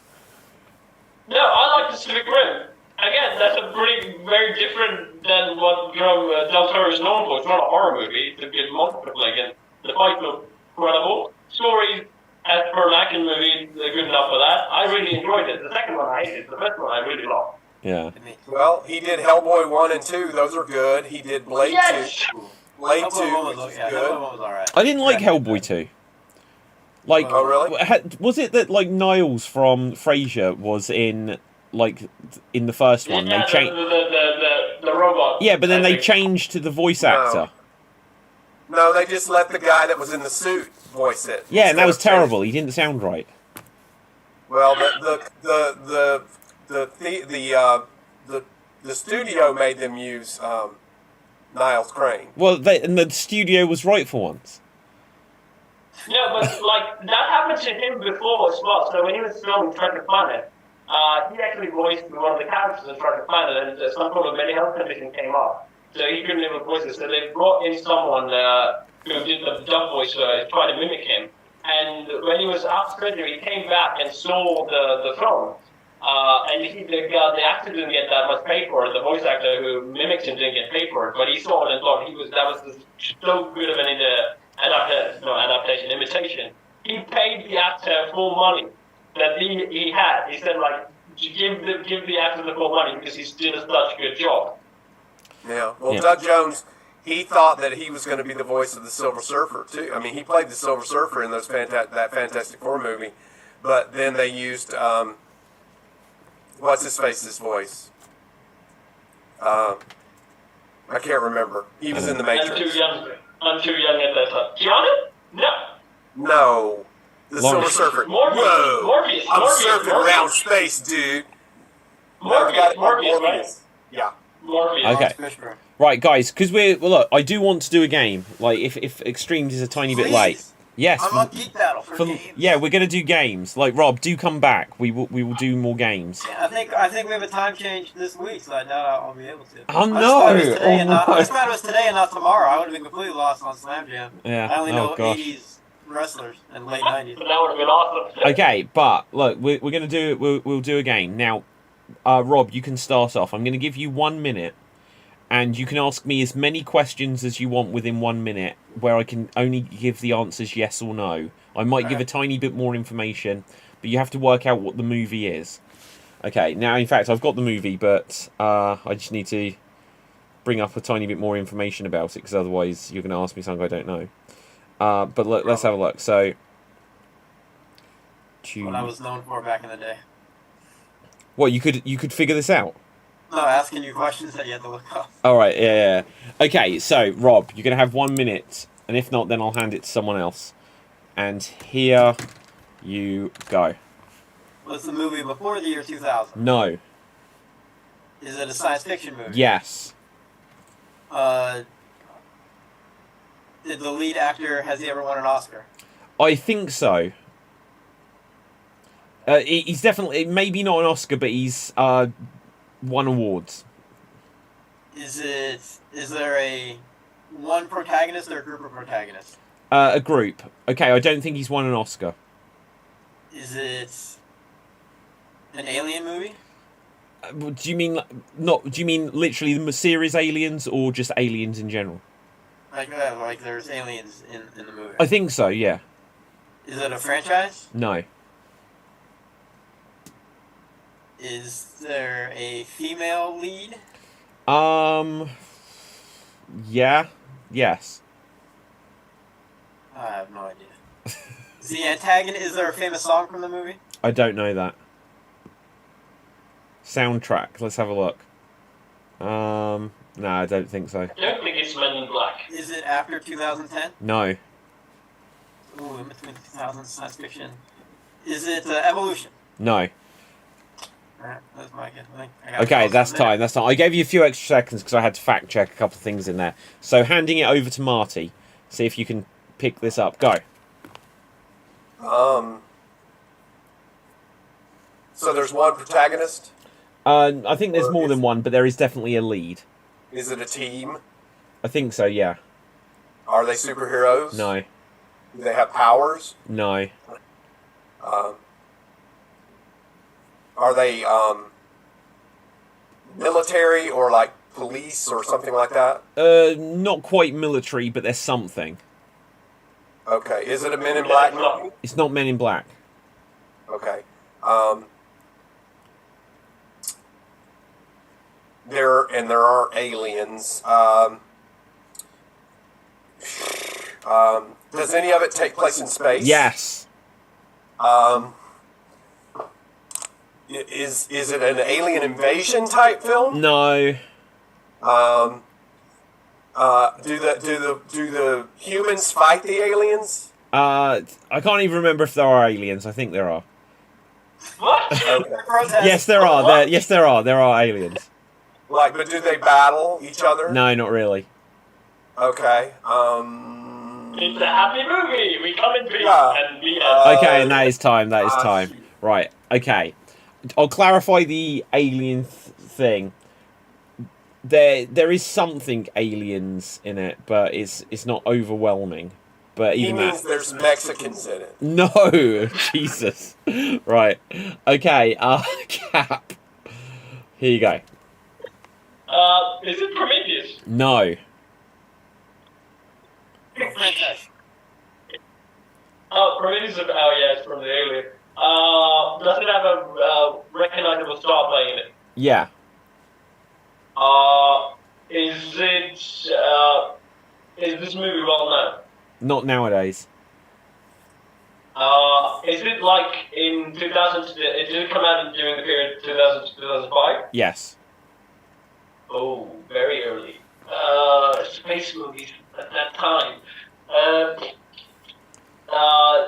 No, I like Pacific Rim. Again, that's very different than what Del Toro is known for. It's not a horror movie. It's a good monster flick, and the fights look incredible. Story, as per an action movie, they're good enough for that. I really enjoyed it. The second one I hated. The first one I really loved. Yeah. Well, he did Hellboy 1 and 2. Those are good. He did Blade 2. Blade 2 was good. I didn't like Hellboy 2. Like, oh, really? Was it that like Niles from Frasier was in the first one? Yeah, they changed the robot. Yeah, but then they changed to the voice actor. No, they just let the guy that was in the suit voice it. Yeah, and that was terrible. He didn't sound right. Well, the studio made them use Niles Crane. Well, and the studio was right for once. Yeah, but like that happened to him before as well. So when he was filming Treasure Planet, he actually voiced one of the characters in Treasure Planet, and some sort of mental health condition came up, so he couldn't even voice it. So they brought in someone who did the dub voice, trying to mimic him. And when he was after surgery, he came back and saw the film. And the actor didn't get that much paid for it. The voice actor who mimics him didn't get paid for it, but he saw it and thought that was so good of an imitation. He paid the actor full money that he had. He said, like, give the actor the full money because he's doing such a good job. Yeah. Well, Doug Jones, he thought that he was going to be the voice of the Silver Surfer too. I mean, he played the Silver Surfer in that Fantastic Four movie, but then they used what's his face's voice. I can't remember. He was in the Matrix. I'm too young at that time. Keanu? No. The Silver Surfer. Morpheus. I'm surfing around space, dude. Morpheus, right? Yeah. Morpheus. Okay. Right, guys, because look, I do want to do a game. Like, if Extremes is a tiny bit late. Yes. I'm on Geek Battle for games. Yeah, we're gonna do games. Like Rob, do come back. We will do more games. Yeah, I think we have a time change this week, so I doubt I'll be able to. Oh no! I just thought it was today and not tomorrow. I would have been completely lost on Slam Jam. Yeah. I only know gosh. 80s wrestlers and late 90s. That would have been awesome. Okay, but look, we're gonna do it. We'll do a game now. Rob, you can start off. I'm gonna give you 1 minute, and you can ask me as many questions as you want within 1 minute, where I can only give the answers yes or no. I might give a tiny bit more information, but you have to work out what the movie is. Okay, now in fact I've got the movie, but I just need to bring up a tiny bit more information about it, because otherwise you're going to ask me something I don't know. But look, let's have a look. So, What I was known for back in the day. What, you could figure this out? No, asking you questions that you had to look up. All right, yeah. Okay, so Rob, you're going to have 1 minute, and if not, then I'll hand it to someone else. And here you go. Was the movie before the year 2000? No. Is it a science fiction movie? Yes. Did the lead actor, has he ever won an Oscar? I think so. He's definitely, maybe not an Oscar, but he's won awards. Is there a one protagonist or a group of protagonists? A group. Okay, I don't think he's won an Oscar. Is it an alien movie? Do you mean Do you mean literally the series Aliens, or just aliens in general? Like there's aliens in the movie. I think so. Yeah. Is it a franchise? No. Is there a female lead? Yeah. Yes. I have no idea. Is the antagonist? Is there a famous song from the movie? I don't know that. Soundtrack. Let's have a look. No, I don't think so. I don't think it's Men in Black. Is it after 2010? No. Ooh, in between 2000 science fiction. Is it Evolution? No. Alright, that's my guess. I got Okay, close that's to a minute. time. That's time. I gave you a few extra seconds because I had to fact check a couple of things in there. So handing it over to Marty. See if you can pick this up. Go. So there's one protagonist. I think there's more than one, but there is definitely a lead. Is it a team? I think so, yeah. Are they superheroes? No. Do they have powers? No. Are they military or like police or something like that? Not quite military, but there's something. Okay. Is it a Men in Black movie? It's not Men in Black. Okay. There are aliens. Does any of it take place in space? Yes. Is it an alien invasion type film? No. Do the humans fight the aliens? I can't even remember if there are aliens. I think there are. What? Okay. Yes, there are. There are. There are aliens. But do they battle each other? No, not really. Okay. It's a happy movie. We come in peace and be Okay, and that is time. That is time. Right. Okay. I'll clarify the alien thing. There is something aliens in it, but it's not overwhelming. But He even means that. there's Mexicans in it. No, Jesus. Right. Okay. Cap. Here you go. Is it Prometheus? No. Franchise. Oh, Prometheus. Oh, yeah, it's from the Alien. Does it have a recognizable star playing it? Yeah. Is this movie well known? Not nowadays. Is it like in 2000? Did it come out during the period 2000 to 2005? Yes. Oh, very early. Space movies at that time.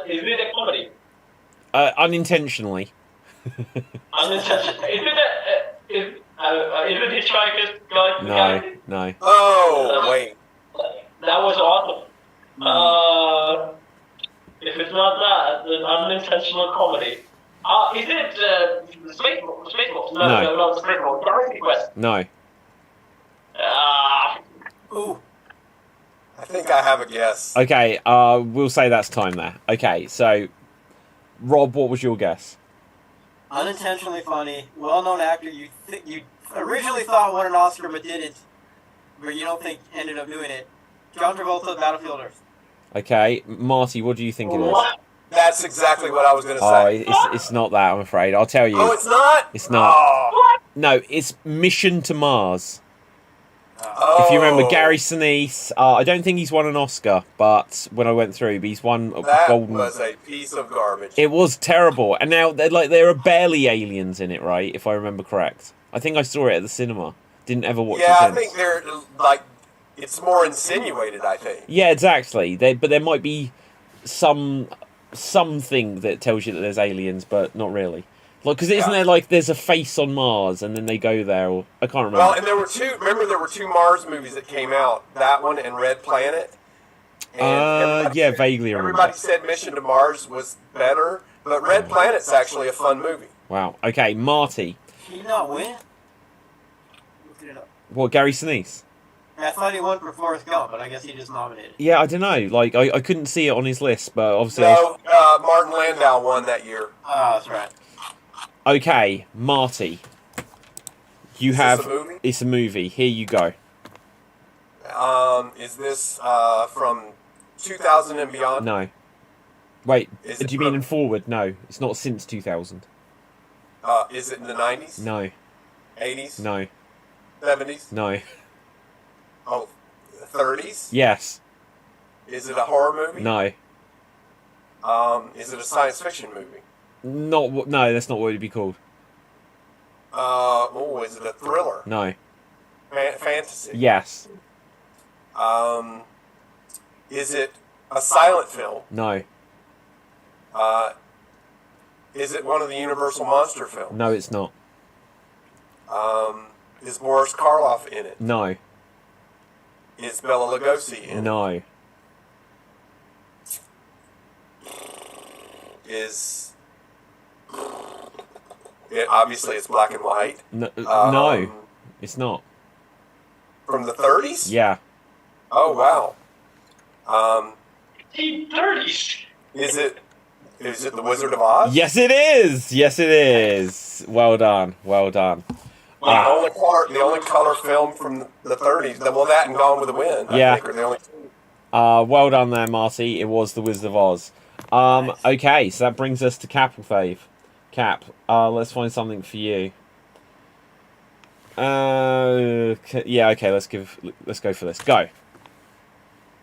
Is it a comedy? Unintentionally. Unintentional. Is it Hitchhiker's Guide to the No. Galaxy? No. Oh, wait. That was awesome. If it's not that, then unintentional comedy. Is it Spaceballs? No, No. no, not Spaceballs. Galaxy Quest. No. Ooh. I think I have a guess. Okay, we'll say that's time there. Okay, so, Rob, what was your guess? Unintentionally funny, well-known actor. You originally thought won an Oscar but didn't, but you don't think ended up doing it. John Travolta, Battlefield Earth. Okay, Marty, what do you think it is? What? That's exactly what I was going to Oh, say. it's not that, I'm afraid. I'll tell you. Oh, it's not? It's not. Oh. What? No, it's Mission to Mars. Oh. If you remember, Gary Sinise, I don't think he's won an Oscar, but when I went through, he's won a That golden... was a piece of garbage. It was terrible. And now, there are barely aliens in it, right? If I remember correct. I think I saw it at the cinema. Didn't ever watch it Yeah, I since. think they're, like, it's more insinuated, I think. Yeah, exactly. But there might be something that tells you that there's aliens, but not really. Like, because isn't there like there's a face on Mars, and then they go there, or I can't remember. Well, and there were two Mars movies that came out. That one and Red Planet. And yeah, vaguely remember. Everybody said Mission to Mars was better, but Red Planet's actually a fun movie. Wow. Okay, Marty. Did he not win? Look it up. What, Gary Sinise? I thought he won for Forrest Gump, but I guess he just nominated. Yeah, I don't know. Like, I couldn't see it on his list, but obviously. No, Martin Landau won that year. Oh, that's right. Okay, Marty. You Is have. this a movie? It's a movie. Here you go. Is this from 2000 and beyond? No. Wait, Is do it you mean from- in forward? No, it's not since 2000. Is it in the 90s? No, 80s? no, 70s? no. Oh, 30s? Yes. Is it a horror movie? No. Is it a science fiction movie? No, that's not what it'd be called. Is it a thriller? No. Fantasy? Yes. Is it a silent film? No. Is it one of the Universal Monster films? No, it's not. Is Boris Karloff in it? No. Is Bela Lugosi in it? No. Is it obviously it's black and white? No. Um, No. It's not. From the 30s? Yeah. Oh wow. 30s. Is it The Wizard of Oz? Yes, it is. Yes, it is. Well done. Well done. The only color film from the 30s. Well, that and Gone with the Wind. Yeah. I think are the only two. Well done there, Marty. It was The Wizard of Oz. Okay, so that brings us to Cap or Fave. Cap, let's find something for you. Yeah, okay, let's go for this. Go.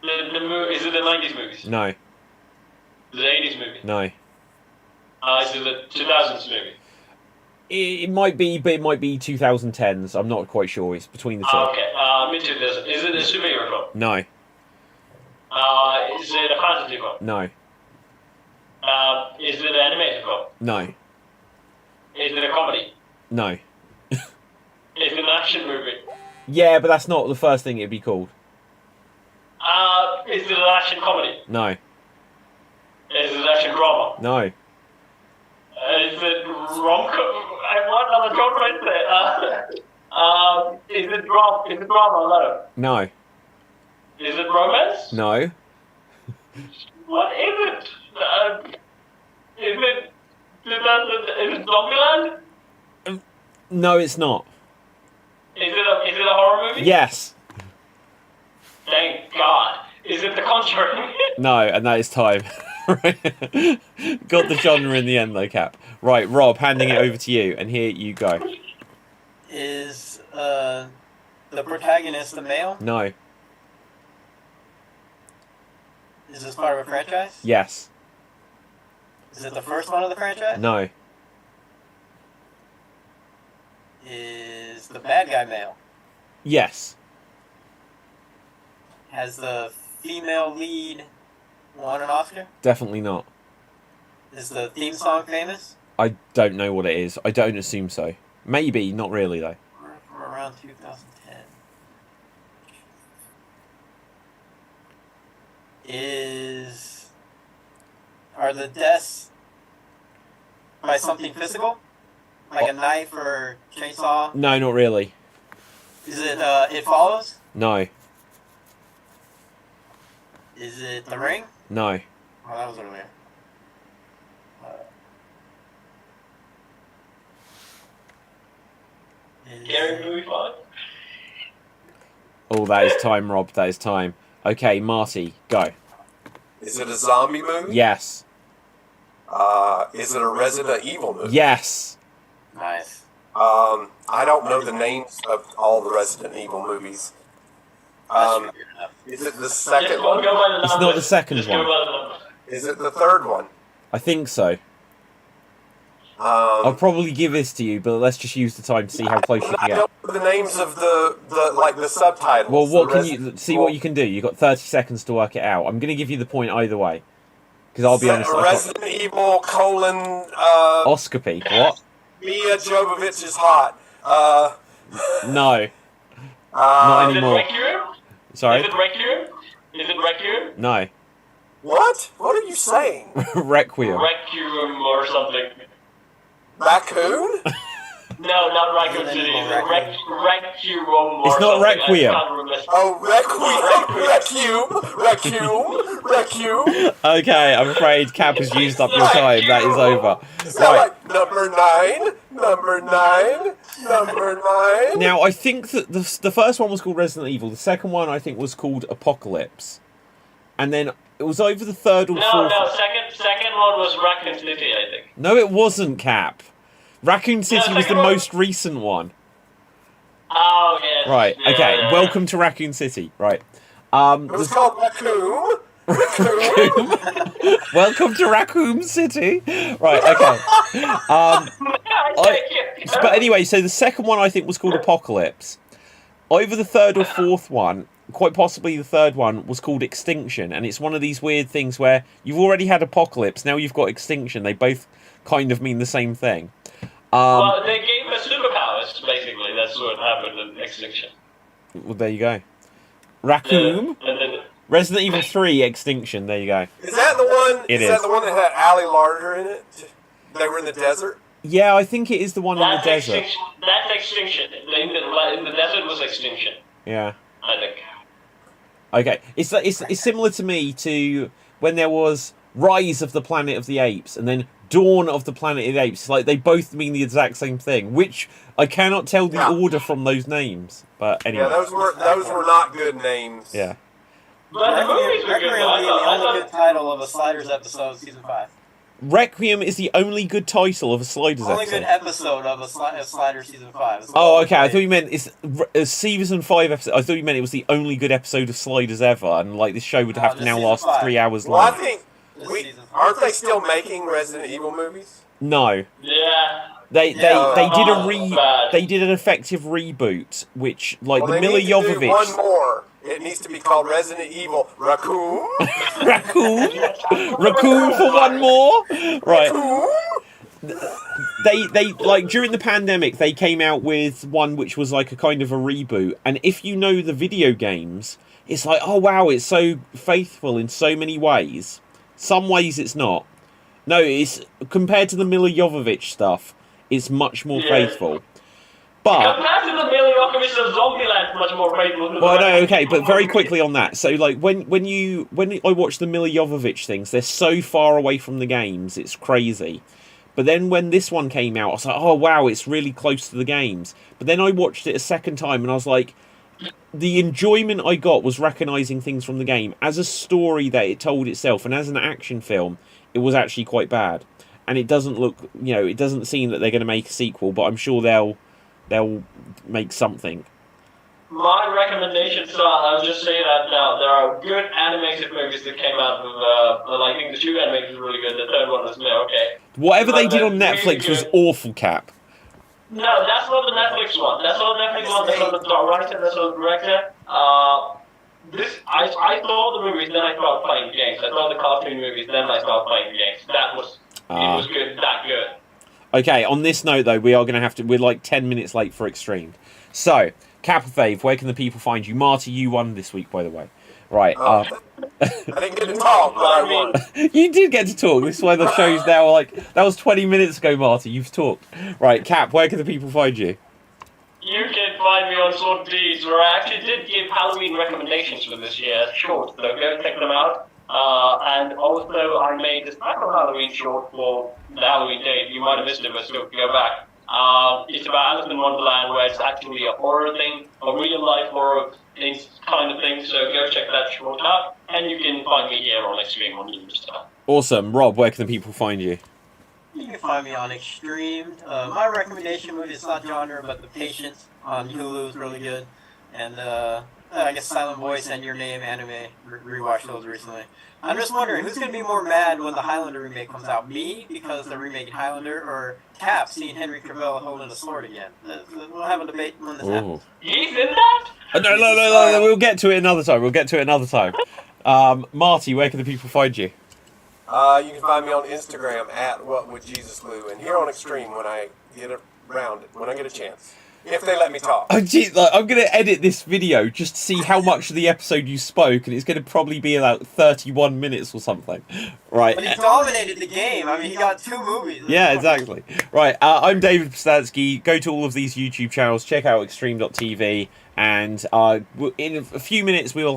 Is it the 90s movies? No. Is it the 80s movie? No. Is it the 2000s movie? It might be, but it might be 2010s. I'm not quite sure. It's between the two. Okay, mid-2000s. Is it a superhero film? No. Is it a fantasy film? No. Is it an animated film? No. Is it a comedy? No. Is it an action movie? Yeah, but that's not the first thing it'd be called. Is it an action comedy? No. Is it an action drama? No. Is it rom-com? What other genre is it? Is it drama? No. No. Is it romance? No. What is it? Is it Zombieland? No, it's not. Is it a horror movie? Yes. Thank God. Is it The Conjuring? No, and that is time. Right. Got the genre in the end, though, Cap. Right, Rob, handing it over to you, and here you go. Is the protagonist a male? No. Is this part of a franchise? Yes. Is it the first one of the franchise? No. Is the bad guy male? Yes. Has the female lead won an Oscar? Definitely not. Is the theme song famous? I don't know what it is. I don't assume so. Maybe, not really, though. From around 2010. Are the deaths by something physical? Like a knife or chainsaw? No, not really. Is it It Follows? No. Is it The Ring? No. Oh, that was earlier. Scary movie 5. Oh, that is time, Rob. That is time. Okay, Marty, go. Is it a zombie movie? Yes. Is it a Resident Evil movie? Yes. Nice. I don't know the names of all the Resident Evil movies. Is it the second Just one? go by the It's numbers. not the second Just one. Go by the numbers. Is it the third one? I think so. I'll probably give this to you, but let's just use the time to see how close you I can get. don't know the names of the subtitles. Well, what The can Resident you see? What you can do? You've got 30 seconds to work it out. I'm going to give you the point either way, because I'll be honest. I can't- Resident Evil : Oscopy. What? Mia Jovovich is hot. No. Not Is it anymore. Requiem? Sorry. Is it Requiem? Is it Requiem? No. What? What are you saying? Requiem. Requiem or something. Raccoon? No, not Raccoon Resident City. Evil Requiem or It's not something. Requiem. I can't remember. Oh, Requiem. Okay, I'm afraid Cap has used up your time. That is over. Right. Like number 9. Now, I think that the first one was called Resident Evil. The second one, I think, was called Apocalypse. And then it was over the third or No, fourth. second one was Raccoon City, I think. No, it wasn't, Cap. Raccoon City was the second one- most recent one. Oh, yes. Right, Yeah, okay. yeah. Welcome to Raccoon City. Right. It was called Raccoon. Welcome to Raccoon City. Right, okay. But anyway, so the second one I think was called Apocalypse. Over the third or fourth one, quite possibly the third one, was called Extinction. And it's one of these weird things where you've already had Apocalypse, now you've got Extinction. They both kind of mean the same thing. Well, they gave us superpowers, basically. That's what happened in Extinction. Well, there you go. Raccoon. And then, Resident Evil 3 Extinction. There you go. Is that the one? It Is is. that the one that had Ali Larder in it? They were in the desert. Yeah, I think it is the one in the that's desert. Extinction. That's Extinction. In the desert was Extinction, Yeah. I think. Okay. It's similar to me to when there was Rise of the Planet of the Apes and then Dawn of the Planet of the Apes. Like, they both mean the exact same thing, which I cannot tell the order from those names. But anyway. Yeah, those were not good names. Yeah. But the movies were good. Requiem I would be the only thought, good title of a Sliders episode, season 5. Requiem is the only good title of a Sliders Only episode. good episode of a Sliders season 5. It's Oh, well okay. I played. thought you meant it's a season 5 episode. I thought you meant it was the only good episode of Sliders ever, and like this show would have to just now season last 5. 3 hours Well, I long. think This we season. aren't they still making Resident Evil movies? No, yeah. they did a bad. they did an effective reboot, which like Well, the they Mila need to do one Jovovich more. It needs to be called Resident Evil Raccoon. raccoon for one more. Right. They like during the pandemic they came out with one which was like a kind of a reboot, and if you know the video games, it's like, oh wow, it's so faithful in so many ways. Some ways it's not. No, it's compared to the Mila Jovovich stuff, it's much more faithful. But Compared to the Mila Jovovich of Zombieland, much more faithful. than well, the no, rest. okay, but very quickly on that. So, like, when I watch the Mila Jovovich things, they're so far away from the games, it's crazy. But then when this one came out, I was like, oh wow, it's really close to the games. But then I watched it a second time, and I was like, the enjoyment I got was recognising things from the game. As a story that it told itself, and as an action film, it was actually quite bad. And it doesn't look, it doesn't seem that they're going to make a sequel, but I'm sure they'll make something. My recommendations are, I'll just say that now, there are good animated movies that came out with, I think the 2 animated was really good, the third one was okay. Whatever they But did on they're Netflix really was good. awful, Cap. No, that's not the Netflix one. That's not the Netflix one. That's not the writer. That's not the director. I saw the movies, then I started playing games. I saw the cartoon movies, then I started playing games. It was good, that good. Okay, on this note, though, we are going to have to... We're like 10 minutes late for Extreme. So, Cap Fave, where can the people find you? Marty, you won this week, by the way. Right. I didn't get to talk, but I won. You did get to talk. This is why the show's now like that was 20 minutes ago, Marty. You've talked. Right, Cap. Where can the people find you? You can find me on Sword D's, where I actually did give Halloween recommendations for this year, short, so go check them out. And also, I made this special Halloween short for the Halloween date. You might have missed it, but still, go back. It's about Alice in Wonderland, where it's actually a horror thing, a real-life horror kind of thing, so go check that short out. And you can find me here on Extreme on YouTube stuff. Awesome. Rob, where can the people find you? You can find me on Extreme. My recommendation movie is not genre, but The Patience on Hulu is really good. And I guess Silent Voice and Your Name anime. Rewatched those recently. I'm just wondering, who's going to be more mad when the Highlander remake comes out? Me, because they're remaking Highlander, or Cap, seeing Henry Cavill holding a sword again? We'll have a debate when this happens. He's in that? No. We'll get to it another time. Marty, where can the people find you? You can find me on Instagram at WhatWoulDJesusGlue, and here on Extreme when I get around it, when I get a chance. If they let me talk. Oh, gee, like, I'm going to edit this video just to see how much of the episode you spoke, and it's going to probably be about 31 minutes or something. Right. But he dominated the game. I mean, he got 2 movies. Yeah, exactly. Right, I'm David Postansky. Go to all of these YouTube channels, check out extreme.tv, and in a few minutes we will